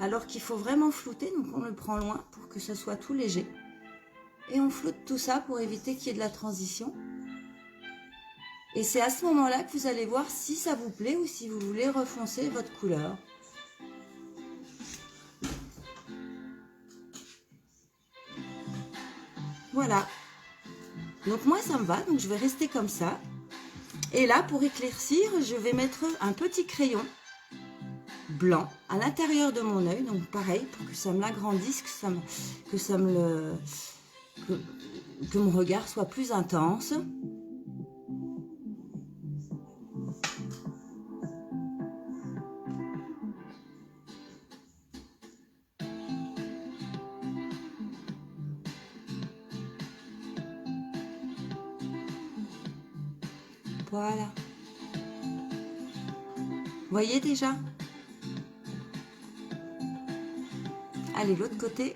alors qu'il faut vraiment flouter, donc on le prend loin pour que ça soit tout léger. Et on floute tout ça pour éviter qu'il y ait de la transition. Et c'est à ce moment-là que vous allez voir si ça vous plaît ou si vous voulez refoncer votre couleur. Voilà. Donc moi, ça me va. Donc je vais rester comme ça. Et là, pour éclaircir, je vais mettre un petit crayon. blanc à l'intérieur de mon œil. Donc pareil, pour que ça me l'agrandisse, que mon regard soit plus intense. Voilà. Vous voyez déjà? Allez, l'autre côté.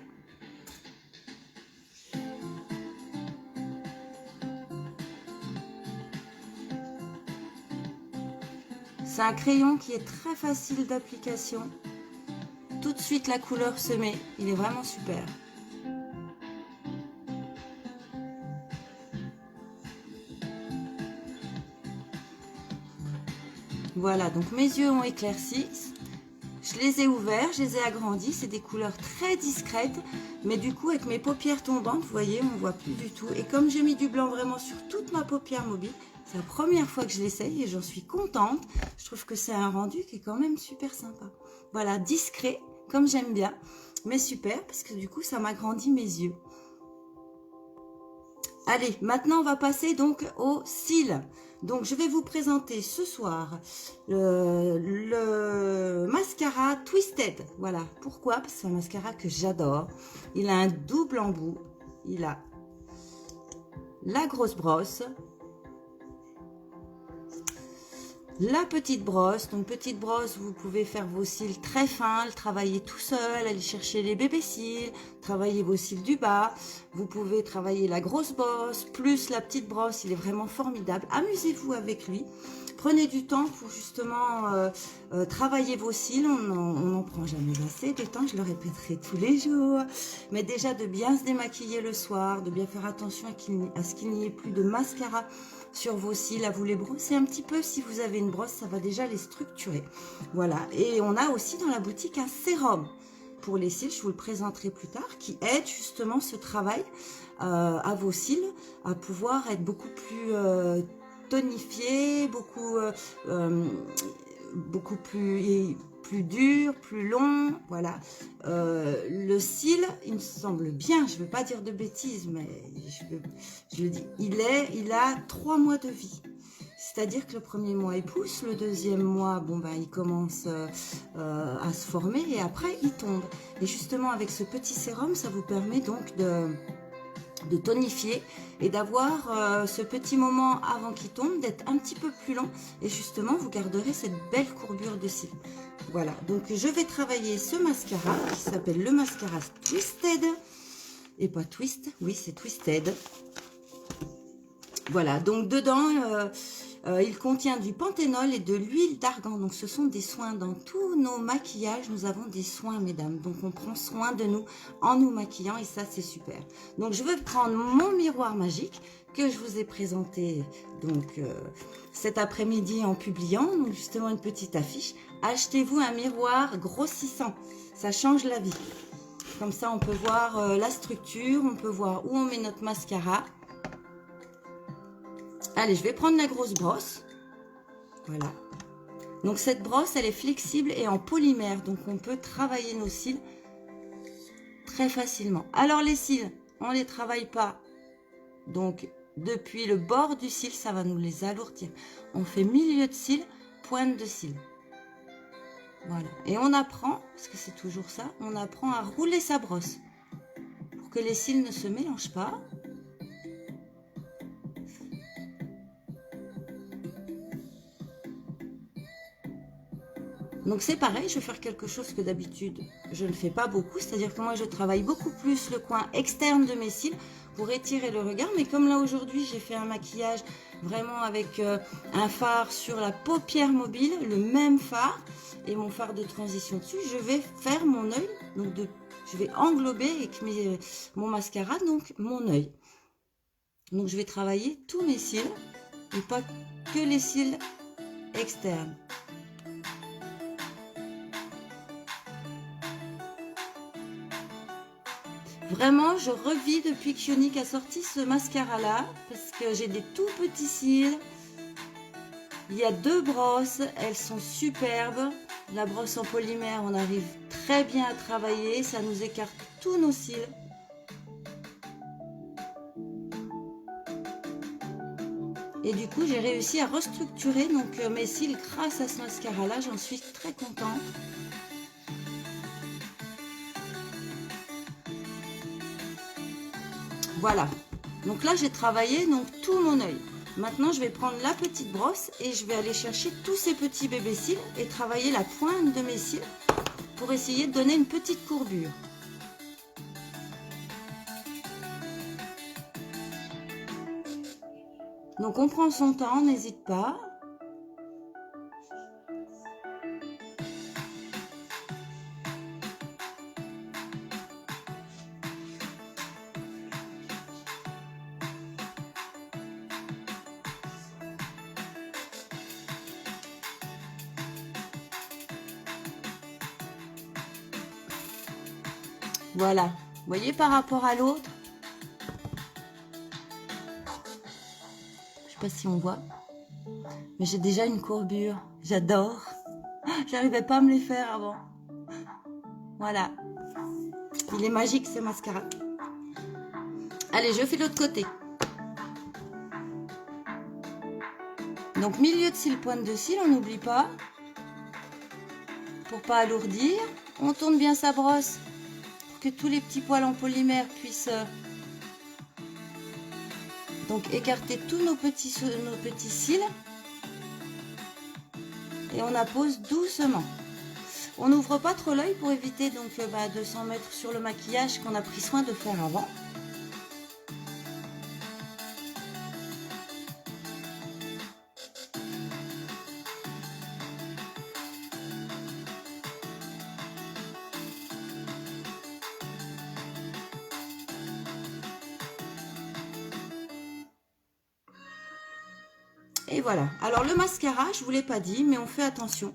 C'est un crayon qui est très facile d'application. Tout de suite, la couleur se met. Il est vraiment super. Voilà, donc mes yeux ont éclairci. Je les ai ouverts, je les ai agrandis. C'est des couleurs très discrètes. Mais du coup, avec mes paupières tombantes, vous voyez, on ne voit plus du tout. Et comme j'ai mis du blanc vraiment sur toute ma paupière mobile, c'est la première fois que je l'essaye et j'en suis contente. Je trouve que c'est un rendu qui est quand même super sympa. Voilà, discret, comme j'aime bien. Mais super, parce que du coup, ça m'agrandit mes yeux. Allez, maintenant on va passer donc aux cils. Donc je vais vous présenter ce soir le mascara Twisted. Voilà, pourquoi? Parce que c'est un mascara que j'adore. Il a un double embout. Il a la grosse brosse, la petite brosse. Donc petite brosse, vous pouvez faire vos cils très fins, le travailler tout seul, aller chercher les bébés cils, travailler vos cils du bas. Vous pouvez travailler la grosse brosse plus la petite brosse, il est vraiment formidable. Amusez-vous avec lui. Prenez du temps pour justement travailler vos cils. On n'en prend jamais assez de temps, je le répéterai tous les jours. Mais déjà de bien se démaquiller le soir, de bien faire attention à ce qu'il n'y ait plus de mascara sur vos cils, à vous les brosser un petit peu. Si vous avez une brosse, ça va déjà les structurer. Voilà, et on a aussi dans la boutique un sérum pour les cils, je vous le présenterai plus tard, qui aide justement ce travail à vos cils à pouvoir être beaucoup plus tonifié, beaucoup plus dur, plus long. Voilà. Le cil, il me semble bien, je ne veux pas dire de bêtises, mais je le dis, il a 3 mois de vie. C'est-à-dire que le premier mois, il pousse, le deuxième mois, bon, ben, il commence à se former et après, il tombe. Et justement, avec ce petit sérum, ça vous permet donc de tonifier et d'avoir ce petit moment avant qu'il tombe, d'être un petit peu plus long. Et justement, vous garderez cette belle courbure de cils. Voilà, donc je vais travailler ce mascara qui s'appelle le mascara Twisted. Et pas Twist, oui, c'est Twisted. Voilà, donc dedans, il contient du panthénol et de l'huile d'argan. Donc ce sont des soins dans tous nos maquillages. Nous avons des soins, mesdames. Donc on prend soin de nous en nous maquillant et ça c'est super. Donc je vais prendre mon miroir magique que je vous ai présenté donc cet après-midi en publiant. Donc justement une petite affiche. Achetez-vous un miroir grossissant. Ça change la vie. Comme ça on peut voir la structure, on peut voir où on met notre mascara. Allez, je vais prendre la grosse brosse. Voilà. Donc cette brosse, elle est flexible et en polymère. Donc on peut travailler nos cils très facilement. Alors les cils, on ne les travaille pas. Donc depuis le bord du cil, ça va nous les alourdir. On fait milieu de cils, pointe de cils. Voilà. Et on apprend, parce que c'est toujours ça, on apprend à rouler sa brosse. Pour que les cils ne se mélangent pas. Donc c'est pareil, je vais faire quelque chose que d'habitude je ne fais pas beaucoup, c'est-à-dire que moi je travaille beaucoup plus le coin externe de mes cils pour étirer le regard, mais comme là aujourd'hui j'ai fait un maquillage vraiment avec un fard sur la paupière mobile, le même fard et mon fard de transition dessus, je vais faire mon œil, donc je vais englober avec mon mascara, donc mon œil. Donc je vais travailler tous mes cils et pas que les cils externes. Vraiment, je revis depuis que Ioniq a sorti ce mascara-là, parce que j'ai des tout petits cils. Il y a 2 brosses, elles sont superbes. La brosse en polymère, on arrive très bien à travailler, ça nous écarte tous nos cils. Et du coup, j'ai réussi à restructurer donc mes cils grâce à ce mascara-là, j'en suis très contente. Voilà, donc là j'ai travaillé donc tout mon œil. Maintenant je vais prendre la petite brosse et je vais aller chercher tous ces petits bébés cils et travailler la pointe de mes cils pour essayer de donner une petite courbure. Donc on prend son temps, n'hésite pas. Voilà, vous voyez par rapport à l'autre. Je sais pas si on voit, mais j'ai déjà une courbure. J'adore. J'arrivais pas à me les faire avant. Voilà. Il est magique ce mascara. Allez, je fais l'autre côté. Donc milieu de cils, pointe de cils, on n'oublie pas. Pour pas alourdir. On tourne bien sa brosse pour que tous les petits poils en polymère puissent donc écarter tous nos petits cils. Et on appose doucement. On n'ouvre pas trop l'œil pour éviter donc de s'en mettre sur le maquillage qu'on a pris soin de faire avant. Et voilà. Alors le mascara, je ne vous l'ai pas dit, mais on fait attention.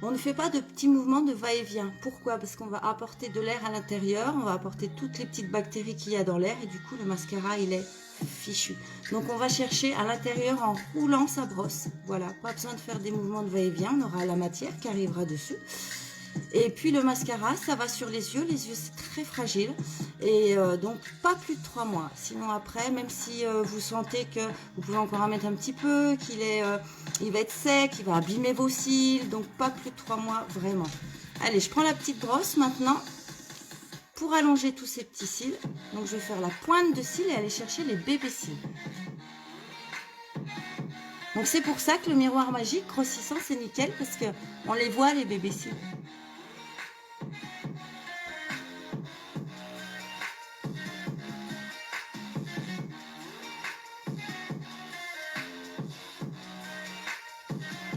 On ne fait pas de petits mouvements de va-et-vient. Pourquoi? Parce qu'on va apporter de l'air à l'intérieur, on va apporter toutes les petites bactéries qu'il y a dans l'air et du coup le mascara il est fichu. Donc on va chercher à l'intérieur en roulant sa brosse. Voilà, pas besoin de faire des mouvements de va-et-vient, on aura la matière qui arrivera dessus. Et puis le mascara, ça va sur les yeux c'est très fragile et donc pas plus de 3 mois. Sinon après, même si vous sentez que vous pouvez encore en mettre un petit peu, il va être sec, il va abîmer vos cils, donc pas plus de 3 mois vraiment. Allez, je prends la petite brosse maintenant pour allonger tous ces petits cils. Donc je vais faire la pointe de cils et aller chercher les bébés cils. Donc c'est pour ça que le miroir magique grossissant c'est nickel parce que on les voit les bébés cils.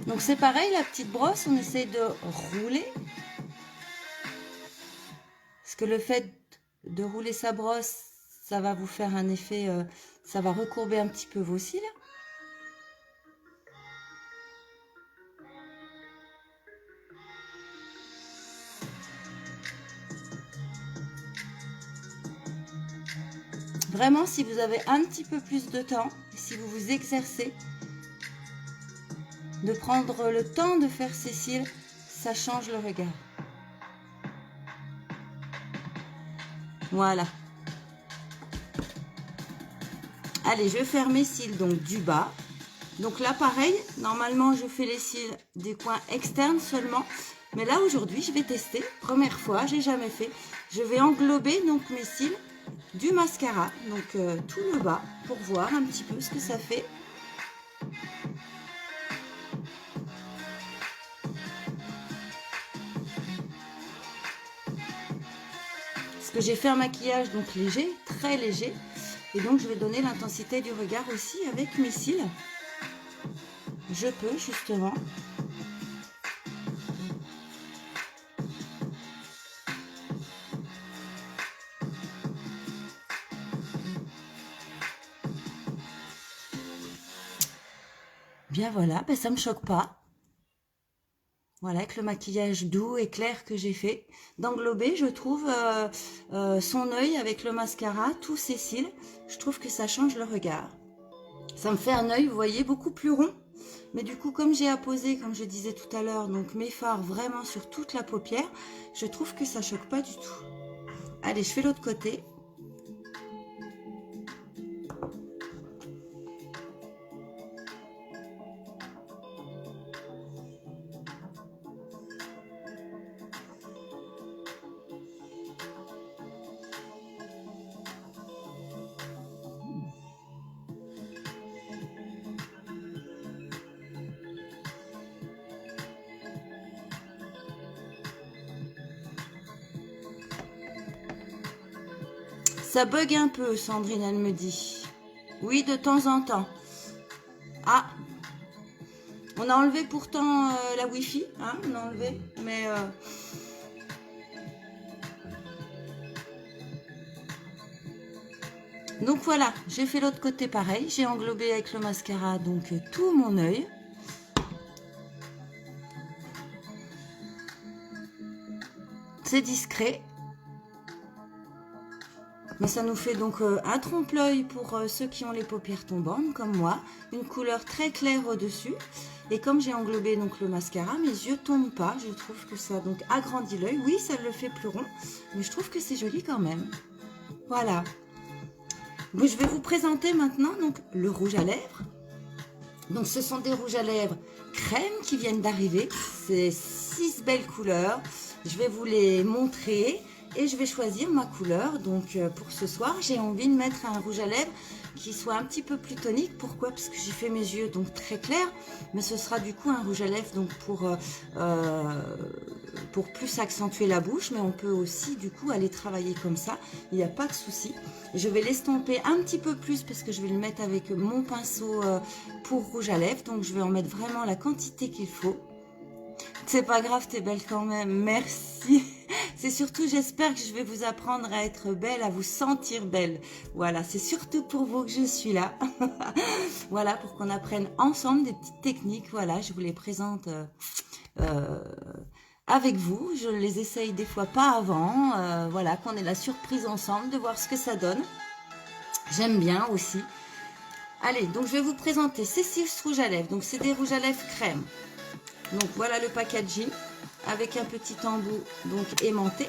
Donc c'est pareil, la petite brosse, on essaie de rouler. Parce que le fait de rouler sa brosse, ça va vous faire un effet, ça va recourber un petit peu vos cils. Vraiment, si vous avez un petit peu plus de temps, si vous vous exercez, de prendre le temps de faire ces cils, ça change le regard. Voilà. Allez, je vais faire mes cils donc du bas. Donc là, pareil, normalement, je fais les cils des coins externes seulement. Mais là, aujourd'hui, je vais tester. Première fois, j'ai jamais fait. Je vais englober donc mes cils du mascara, donc tout le bas, pour voir un petit peu ce que ça fait. Parce que j'ai fait un maquillage donc léger, très léger. Et donc, je vais donner l'intensité du regard aussi avec mes cils. Je peux, justement. Bien voilà, ben ça me choque pas. Voilà, avec le maquillage doux et clair que j'ai fait. D'englober, je trouve, son œil avec le mascara, tous ses cils. Je trouve que ça change le regard. Ça me fait un œil, vous voyez, beaucoup plus rond. Mais du coup, comme j'ai apposé, comme je disais tout à l'heure, donc mes fards vraiment sur toute la paupière, je trouve que ça choque pas du tout. Allez, je fais l'autre côté. Ça bug un peu, Sandrine, elle me dit. Oui, de temps en temps. Ah, on a enlevé pourtant la Wi-Fi, hein, on a enlevé, mais... Donc voilà, j'ai fait l'autre côté pareil. J'ai englobé avec le mascara donc tout mon œil. C'est discret. Mais ça nous fait donc un trompe-l'œil pour ceux qui ont les paupières tombantes, comme moi. Une couleur très claire au-dessus. Et comme j'ai englobé donc le mascara, mes yeux tombent pas. Je trouve que ça donc agrandit l'œil. Oui, ça le fait plus rond, mais je trouve que c'est joli quand même. Voilà. Bon, je vais vous présenter maintenant donc le rouge à lèvres. Donc ce sont des rouges à lèvres crème qui viennent d'arriver. C'est 6 belles couleurs. Je vais vous les montrer. Et je vais choisir ma couleur. Donc pour ce soir, j'ai envie de mettre un rouge à lèvres qui soit un petit peu plus tonique. Pourquoi? Parce que j'ai fait mes yeux donc très clairs. Mais ce sera du coup un rouge à lèvres donc pour plus accentuer la bouche. Mais on peut aussi du coup aller travailler comme ça. Il n'y a pas de souci. Je vais l'estomper un petit peu plus parce que je vais le mettre avec mon pinceau pour rouge à lèvres. Donc je vais en mettre vraiment la quantité qu'il faut. C'est pas grave, t'es belle quand même. Merci. C'est surtout, j'espère que je vais vous apprendre à être belle, à vous sentir belle. Voilà, c'est surtout pour vous que je suis là. Voilà, pour qu'on apprenne ensemble des petites techniques. Voilà, je vous les présente avec vous. Je les essaye des fois pas avant. Voilà, qu'on ait la surprise ensemble de voir ce que ça donne. J'aime bien aussi. Allez, donc je vais vous présenter ces 6 rouges à lèvres. Donc c'est des rouges à lèvres crème. Donc voilà le packaging avec un petit embout donc aimanté.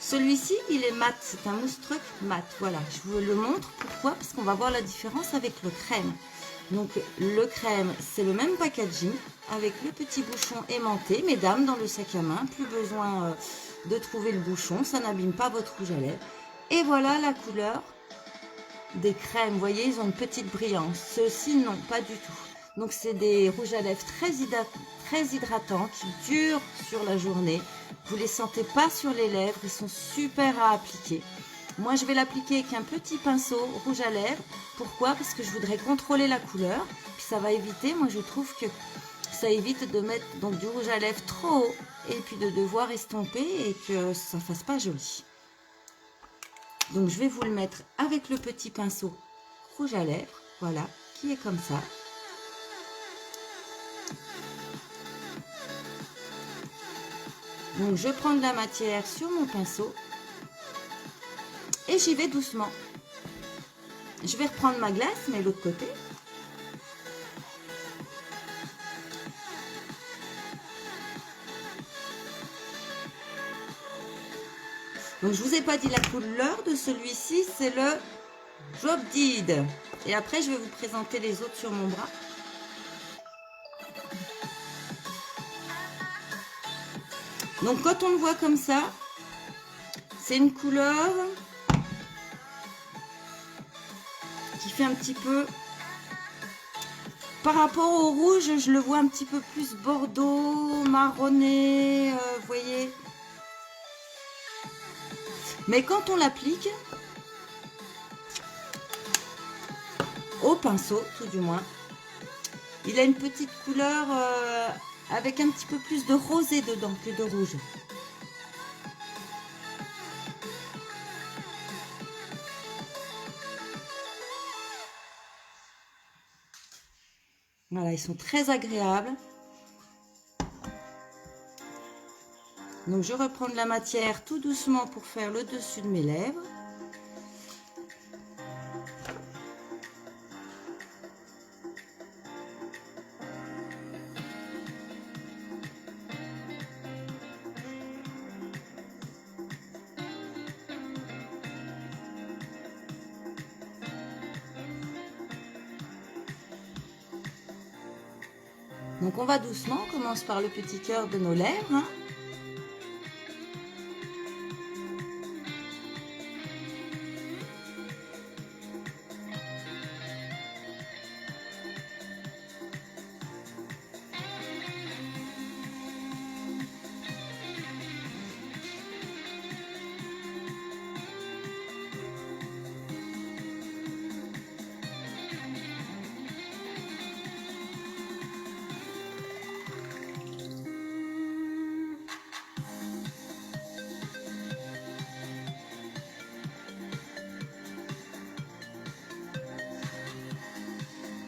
Celui-ci il est mat, c'est un mousse truc mat. Voilà, je vous le montre. Pourquoi? Parce qu'on va voir la différence avec le crème. Donc le crème c'est le même packaging avec le petit bouchon aimanté. Mesdames, dans le sac à main, plus besoin de trouver le bouchon, ça n'abîme pas votre rouge à lèvres. Et voilà la couleur des crèmes. Vous voyez, ils ont une petite brillance. Ceux-ci non, pas du tout. Donc c'est des rouges à lèvres très hydratants qui durent sur la journée. Vous les sentez pas sur les lèvres, ils sont super à appliquer. Moi je vais l'appliquer avec un petit pinceau rouge à lèvres. Pourquoi? Parce que je voudrais contrôler la couleur. Puis ça va éviter, moi je trouve que ça évite de mettre donc du rouge à lèvres trop haut et puis de devoir estomper et que ça fasse pas joli. Donc je vais vous le mettre avec le petit pinceau rouge à lèvres, voilà, qui est comme ça. Donc je prends de la matière sur mon pinceau et j'y vais doucement. Je vais reprendre ma glace, mais l'autre côté. Donc je vous ai pas dit la couleur de celui-ci, c'est le Job Did. Et après je vais vous présenter les autres sur mon bras. Donc quand on le voit comme ça, c'est une couleur qui fait un petit peu... Par rapport au rouge, je le vois un petit peu plus bordeaux, marronné, vous voyez. Mais quand on l'applique, au pinceau tout du moins, il a une petite couleur avec un petit peu plus de rosé dedans que de rouge. Voilà, ils sont très agréables. Donc je reprends de la matière tout doucement pour faire le dessus de mes lèvres. Donc on va doucement, on commence par le petit cœur de nos lèvres. Hein.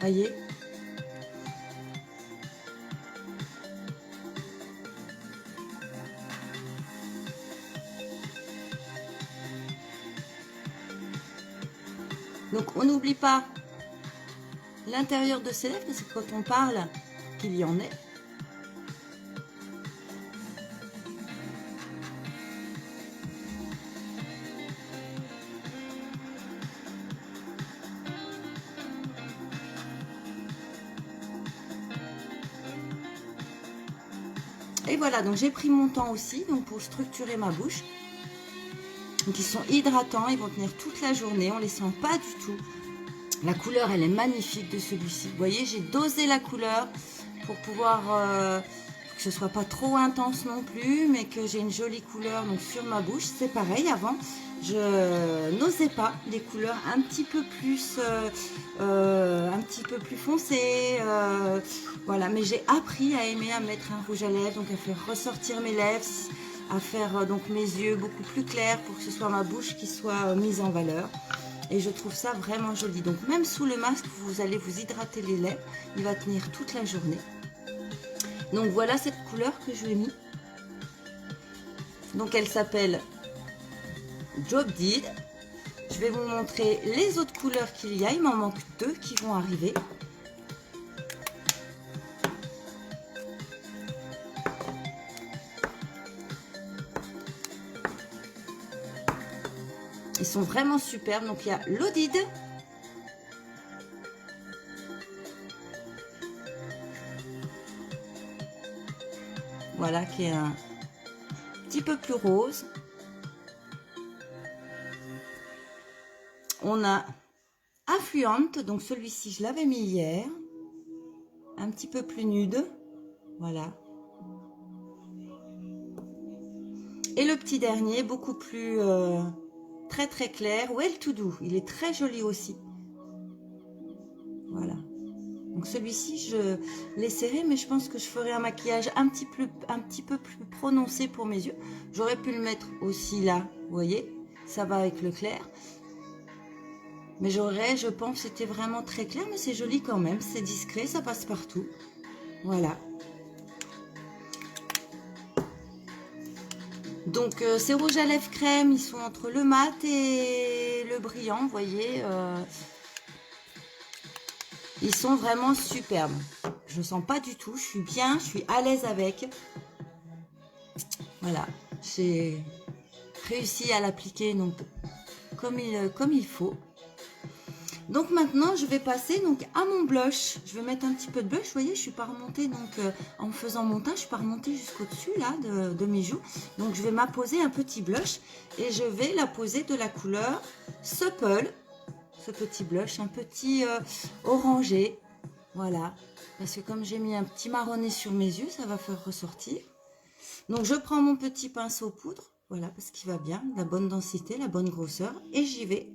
Voyez? Donc on n'oublie pas l'intérieur de ses lèvres, parce que quand on parle, qu'il y en ait. Et voilà, donc j'ai pris mon temps aussi donc pour structurer ma bouche. Donc ils sont hydratants, ils vont tenir toute la journée, on ne les sent pas du tout. La couleur, elle est magnifique de celui-ci. Vous voyez, j'ai dosé la couleur pour pouvoir que ce soit pas trop intense non plus, mais que j'ai une jolie couleur donc sur ma bouche. C'est pareil, avant, je n'osais pas des couleurs un petit peu plus foncées. Voilà, mais j'ai appris à aimer à mettre un rouge à lèvres, donc à faire ressortir mes lèvres, à faire donc mes yeux beaucoup plus clairs pour que ce soit ma bouche qui soit mise en valeur. Et je trouve ça vraiment joli. Donc même sous le masque, vous allez vous hydrater les lèvres. Il va tenir toute la journée. Donc voilà cette couleur que je lui ai mis. Donc elle s'appelle Job Did. Je vais vous montrer les autres couleurs qu'il y a. Il m'en manque 2 qui vont arriver. Ils sont vraiment superbes. Donc il y a l'Odid. Voilà, qui est un petit peu plus rose. On a Affluente. Donc celui-ci, je l'avais mis hier. Un petit peu plus nude. Voilà. Et le petit dernier, beaucoup plus... très très clair, Well To Do, il est très joli aussi. Voilà. Donc celui-ci, je l'essaierai, mais je pense que je ferai un maquillage un petit peu plus prononcé pour mes yeux. J'aurais pu le mettre aussi là, vous voyez, ça va avec le clair. Mais je pense, c'était vraiment très clair, mais c'est joli quand même, c'est discret, ça passe partout. Voilà. Donc ces rouges à lèvres crème, ils sont entre le mat et le brillant, vous voyez. Ils sont vraiment superbes. Je ne sens pas du tout, je suis bien, je suis à l'aise avec. Voilà, j'ai réussi à l'appliquer donc comme il faut. Donc maintenant, je vais passer donc à mon blush. Je vais mettre un petit peu de blush. Vous voyez, je suis pas remontée donc en faisant mon teint, je suis pas remontée jusqu'au dessus là de mes joues. Donc je vais m'apposer un petit blush et je vais l'apposer de la couleur Supple. Ce petit blush, un petit orangé. Voilà, parce que comme j'ai mis un petit marronné sur mes yeux, ça va faire ressortir. Donc je prends mon petit pinceau poudre, voilà, parce qu'il va bien, la bonne densité, la bonne grosseur, et j'y vais.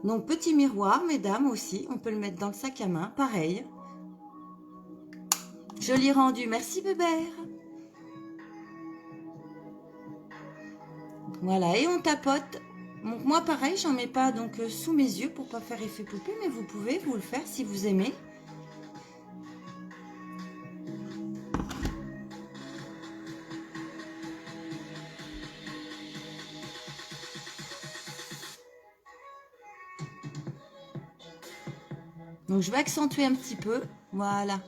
Donc petit miroir, mesdames aussi, on peut le mettre dans le sac à main, pareil. Joli rendu, merci Bébert. Voilà, et on tapote. Donc moi pareil, j'en mets pas donc sous mes yeux pour pas faire effet poupée, mais vous pouvez vous le faire si vous aimez. Donc je vais accentuer un petit peu, voilà.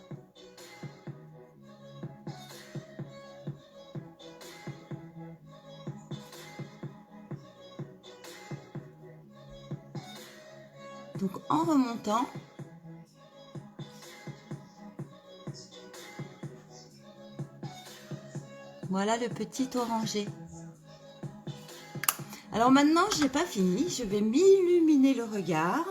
Donc en remontant, Voilà le petit orangé. Alors maintenant, je n'ai pas fini. Je vais m'illuminer le regard.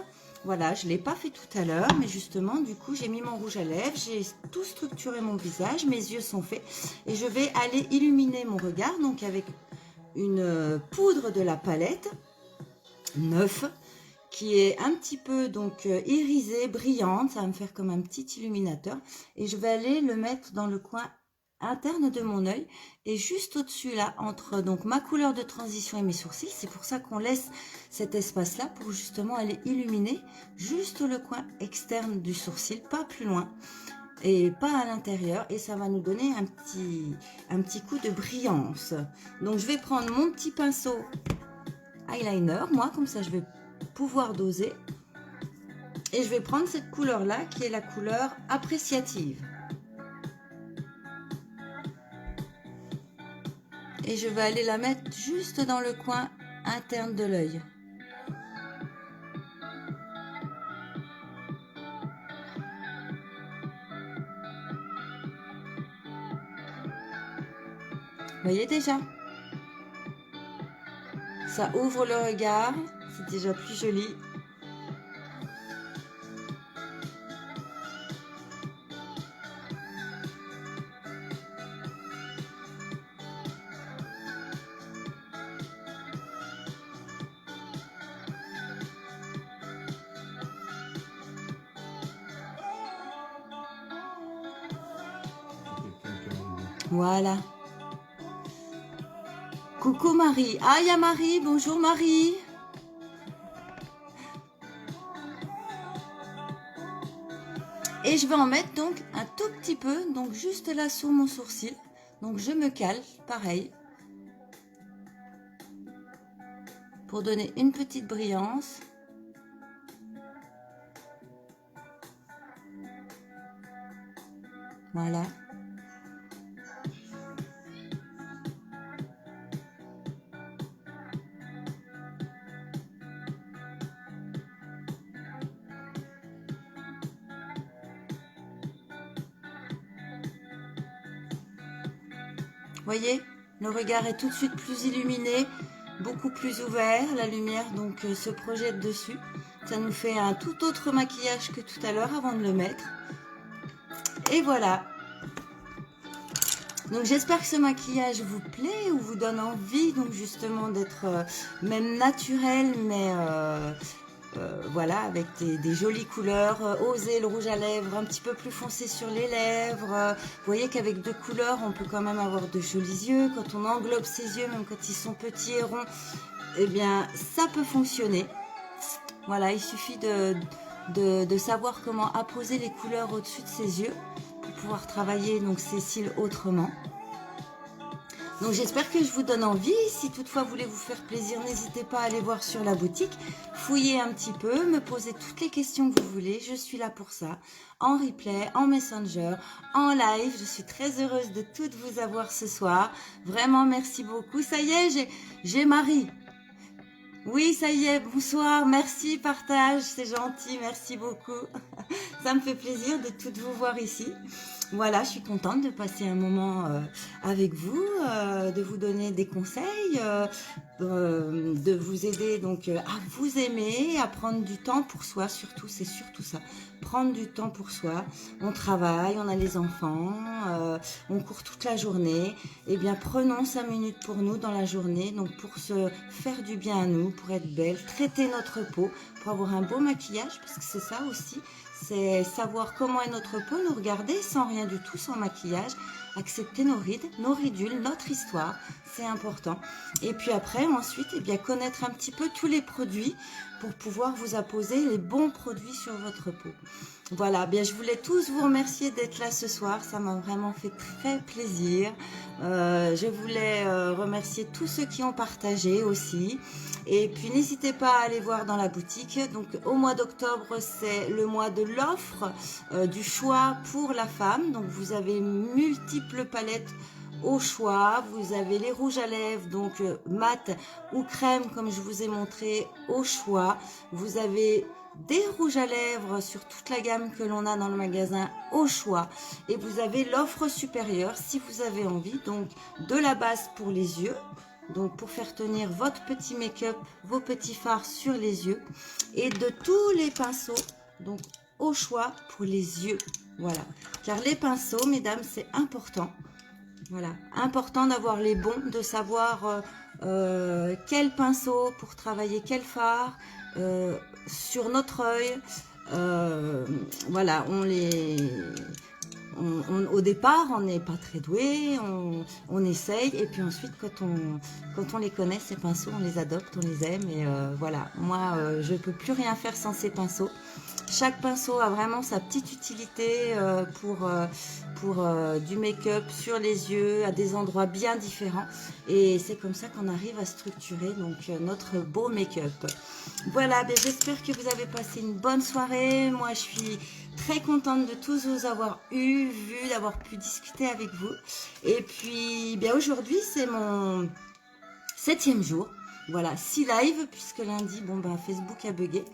Voilà, je ne l'ai pas fait tout à l'heure, mais justement, du coup, j'ai mis mon rouge à lèvres. J'ai tout structuré mon visage. Mes yeux sont faits. Et je vais aller illuminer mon regard, donc avec une poudre de la palette neuve, qui est un petit peu donc irisée, brillante. Ça va me faire comme un petit illuminateur. Et je vais aller le mettre dans le coin interne de mon œil et juste au-dessus là, entre donc ma couleur de transition et mes sourcils. C'est pour ça qu'on laisse cet espace là pour justement aller illuminer juste le coin externe du sourcil, pas plus loin et pas à l'intérieur, et ça va nous donner un petit coup de brillance. Donc je vais prendre mon petit pinceau eyeliner, moi comme ça je vais pouvoir doser, et je vais prendre cette couleur là qui est la couleur appréciative. Et je vais aller la mettre juste dans le coin interne de l'œil. Vous voyez déjà? Ça ouvre le regard, c'est déjà plus joli. Voilà. Coucou Marie. Ah, il y a Marie. Bonjour Marie. Et je vais en mettre donc un tout petit peu, donc juste là sous mon sourcil. Donc je me cale, pareil. Pour donner une petite brillance. Voilà. Voyez, le regard est tout de suite plus illuminé, beaucoup plus ouvert, la lumière donc se projette dessus. Ça nous fait un tout autre maquillage que tout à l'heure avant de le mettre. Et voilà. Donc j'espère que ce maquillage vous plaît ou vous donne envie donc justement d'être même naturel, mais voilà, avec des jolies couleurs. Osez le rouge à lèvres un petit peu plus foncé sur les lèvres. Vous voyez qu'avec deux couleurs, on peut quand même avoir de jolis yeux. Quand on englobe ses yeux, même quand ils sont petits et ronds, eh bien, ça peut fonctionner. Voilà, il suffit de savoir comment apposer les couleurs au-dessus de ses yeux pour pouvoir travailler donc ses cils autrement. Donc j'espère que je vous donne envie. Si toutefois vous voulez vous faire plaisir, n'hésitez pas à aller voir sur la boutique, fouiller un petit peu, me poser toutes les questions que vous voulez. Je suis là pour ça, en replay, en messenger, en live. Je suis très heureuse de toutes vous avoir ce soir. Vraiment, merci beaucoup. Ça y est, j'ai Marie. Oui, ça y est, bonsoir, merci, partage, c'est gentil, merci beaucoup. Ça me fait plaisir de toutes vous voir ici. Voilà, je suis contente de passer un moment avec vous, de vous donner des conseils, de vous aider donc à vous aimer, à prendre du temps pour soi, surtout, c'est surtout ça. Prendre du temps pour soi. On travaille, on a les enfants, on court toute la journée. Eh bien, prenons 5 minutes pour nous dans la journée, donc pour se faire du bien à nous, pour être belle, traiter notre peau, pour avoir un beau maquillage, parce que c'est ça aussi. C'est savoir comment est notre peau, nous regarder sans rien du tout, sans maquillage, accepter nos rides, nos ridules, notre histoire, c'est important. Et puis après, ensuite, eh bien, connaître un petit peu tous les produits pour pouvoir vous apposer les bons produits sur votre peau. Voilà, bien, je voulais tous vous remercier d'être là ce soir, ça m'a vraiment fait très plaisir. Je voulais remercier tous ceux qui ont partagé aussi. Et puis n'hésitez pas à aller voir dans la boutique. Donc au mois d'octobre, c'est le mois de l'offre du choix pour la femme. Donc vous avez multiples palettes au choix. Vous avez les rouges à lèvres, donc mat ou crème, comme je vous ai montré, au choix. Vous avez des rouges à lèvres sur toute la gamme que l'on a dans le magasin au choix. Et vous avez l'offre supérieure si vous avez envie. Donc de la base pour les yeux. Donc pour faire tenir votre petit make-up, vos petits fards sur les yeux. Et de tous les pinceaux. Donc au choix pour les yeux. Voilà. Car les pinceaux, mesdames, c'est important. Voilà. Important d'avoir les bons, de savoir quel pinceau pour travailler quel fard. Sur notre œil, voilà, au départ, on n'est pas très doué, on essaye, et puis ensuite, quand on les connaît, ces pinceaux, on les adopte, on les aime, et voilà. Moi, je ne peux plus rien faire sans ces pinceaux. Chaque pinceau a vraiment sa petite utilité pour du make-up sur les yeux, à des endroits bien différents. Et c'est comme ça qu'on arrive à structurer donc notre beau make-up. Voilà, ben, j'espère que vous avez passé une bonne soirée. Moi, je suis très contente de tous vous avoir vu, d'avoir pu discuter avec vous. Et puis, bien aujourd'hui, c'est mon 7e jour. Voilà, 6 lives, puisque lundi, bon ben Facebook a bugué.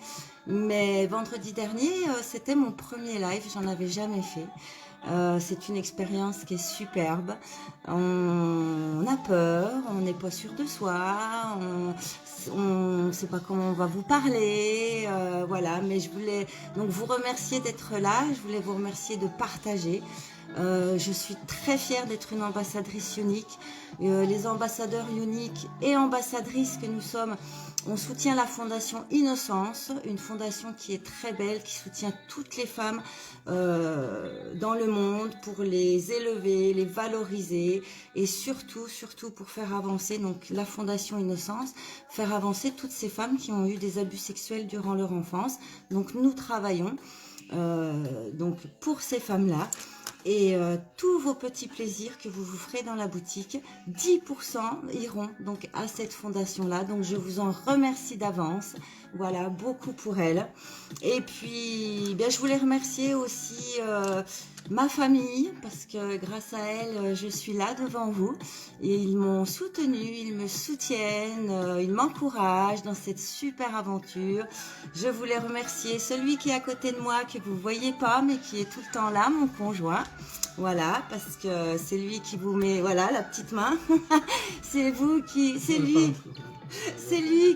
Mais vendredi dernier, c'était mon premier live, j'en avais jamais fait. C'est une expérience qui est superbe. On a peur, on n'est pas sûr de soi, on ne sait pas comment on va vous parler, voilà. Mais je voulais donc vous remercier d'être là, je voulais vous remercier de partager. Je suis très fière d'être une ambassadrice unique. Les ambassadeurs uniques et ambassadrices que nous sommes, on soutient la fondation Innocence, une fondation qui est très belle, qui soutient toutes les femmes dans le monde pour les élever, les valoriser et surtout pour faire avancer donc la fondation Innocence, faire avancer toutes ces femmes qui ont eu des abus sexuels durant leur enfance. Donc nous travaillons donc pour ces femmes-là. Et tous vos petits plaisirs que vous vous ferez dans la boutique, 10% iront donc à cette fondation-là. Donc je vous en remercie d'avance. Voilà, beaucoup pour elle. Et puis, bien, je voulais remercier aussi ma famille, parce que grâce à elle, je suis là devant vous. Et ils m'ont soutenue, ils me soutiennent, ils m'encouragent dans cette super aventure. Je voulais remercier celui qui est à côté de moi, que vous ne voyez pas, mais qui est tout le temps là, mon conjoint. Voilà, parce que c'est lui qui vous met, voilà, la petite main. C'est lui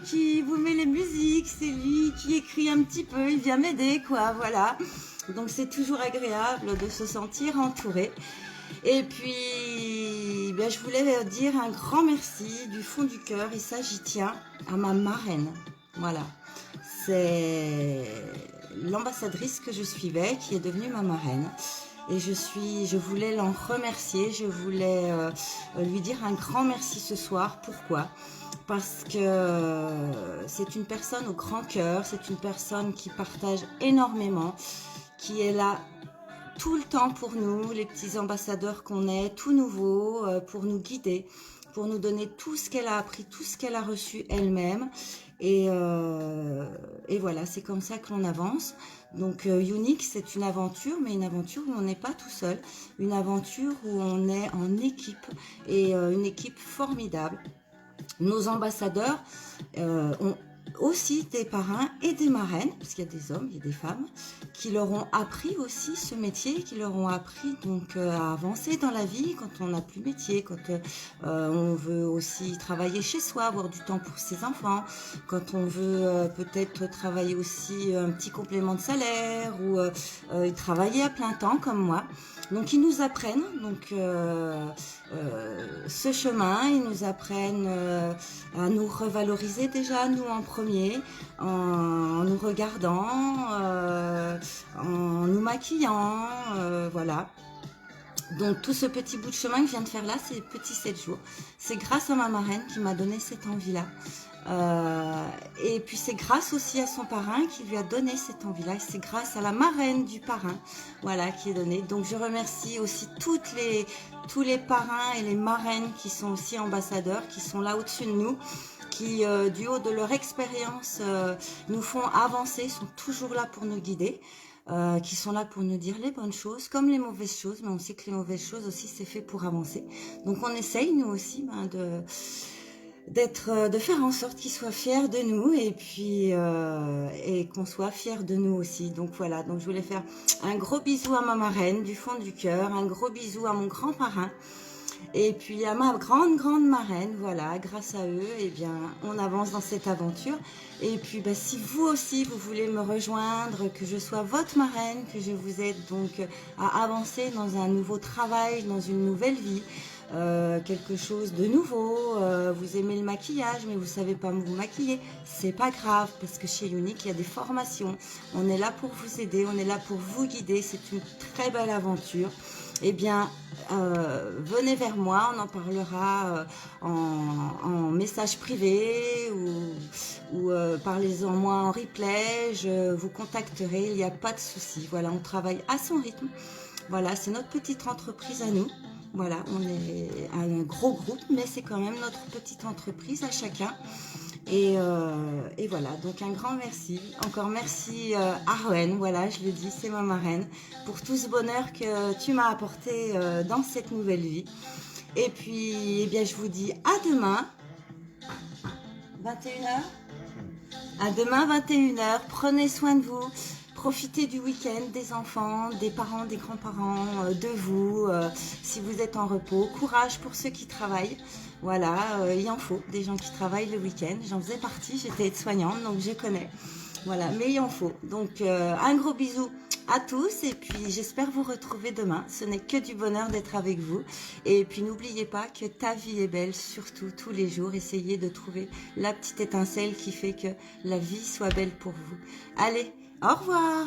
qui vous met les musiques, c'est lui qui écrit un petit peu, il vient m'aider, quoi, voilà. Donc c'est toujours agréable de se sentir entouré. Et puis, ben, je voulais dire un grand merci du fond du cœur, et ça j'y tiens, à ma marraine. Voilà, c'est l'ambassadrice que je suivais qui est devenue ma marraine. Et je voulais l'en remercier, je voulais lui dire un grand merci ce soir. Pourquoi ? Parce que c'est une personne au grand cœur, c'est une personne qui partage énormément, qui est là tout le temps pour nous, les petits ambassadeurs qu'on est, tout nouveau, pour nous guider, pour nous donner tout ce qu'elle a appris, tout ce qu'elle a reçu elle-même. Et voilà, c'est comme ça que l'on avance. Donc Unique, c'est une aventure, mais une aventure où on n'est pas tout seul. Une aventure où on est en équipe, et une équipe formidable. Nos ambassadeurs ont aussi des parrains et des marraines, parce qu'il y a des hommes, il y a des femmes, qui leur ont appris aussi ce métier, qui leur ont appris donc à avancer dans la vie quand on n'a plus de métier, quand on veut aussi travailler chez soi, avoir du temps pour ses enfants, quand on veut peut-être travailler aussi un petit complément de salaire ou travailler à plein temps comme moi. Donc ils nous apprennent donc ce chemin, ils nous apprennent à nous revaloriser déjà, nous en premier, en nous regardant, en nous maquillant, voilà. Donc tout ce petit bout de chemin que je viens de faire là, c'est les petits 7 jours. C'est grâce à ma marraine qui m'a donné cette envie-là. Et puis c'est grâce aussi à son parrain qui lui a donné cette envie-là. C'est grâce à la marraine du parrain, voilà, qui est donnée. Donc je remercie aussi tous les parrains et les marraines qui sont aussi ambassadeurs, qui sont là au-dessus de nous, qui du haut de leur expérience nous font avancer, sont toujours là pour nous guider. Qui sont là pour nous dire les bonnes choses comme les mauvaises choses, mais on sait que les mauvaises choses aussi c'est fait pour avancer. Donc on essaye nous aussi de faire en sorte qu'ils soient fiers de nous et puis et qu'on soit fiers de nous aussi. Donc voilà, donc je voulais faire un gros bisou à ma marraine du fond du cœur, un gros bisou à mon grand parrain et puis à ma grande marraine. Voilà, grâce à eux, eh bien, on avance dans cette aventure. Et puis bah, si vous aussi vous voulez me rejoindre, que je sois votre marraine, que je vous aide donc à avancer dans un nouveau travail, dans une nouvelle vie, quelque chose de nouveau, vous aimez le maquillage mais vous savez pas vous maquiller, c'est pas grave parce que chez Unique il y a des formations, on est là pour vous aider, on est là pour vous guider, c'est une très belle aventure. Eh bien venez vers moi, on en parlera en message privé ou parlez-en moi en replay, je vous contacterai, il n'y a pas de souci. Voilà, on travaille à son rythme, voilà, c'est notre petite entreprise à nous. Voilà, on est un gros groupe, mais c'est quand même notre petite entreprise à chacun. Et voilà, donc un grand merci. Encore merci à Rowen, voilà, je le dis, c'est ma marraine, pour tout ce bonheur que tu m'as apporté dans cette nouvelle vie. Et puis, eh bien, je vous dis à demain, 21h. À demain, 21h. Prenez soin de vous. Profitez du week-end, des enfants, des parents, des grands-parents, de vous, si vous êtes en repos. Courage pour ceux qui travaillent. Voilà, il en faut des gens qui travaillent le week-end. J'en faisais partie, j'étais aide-soignante, donc je connais. Voilà, mais il en faut. Donc, un gros bisou à tous et puis j'espère vous retrouver demain. Ce n'est que du bonheur d'être avec vous. Et puis, n'oubliez pas que ta vie est belle, surtout tous les jours. Essayez de trouver la petite étincelle qui fait que la vie soit belle pour vous. Allez, au revoir!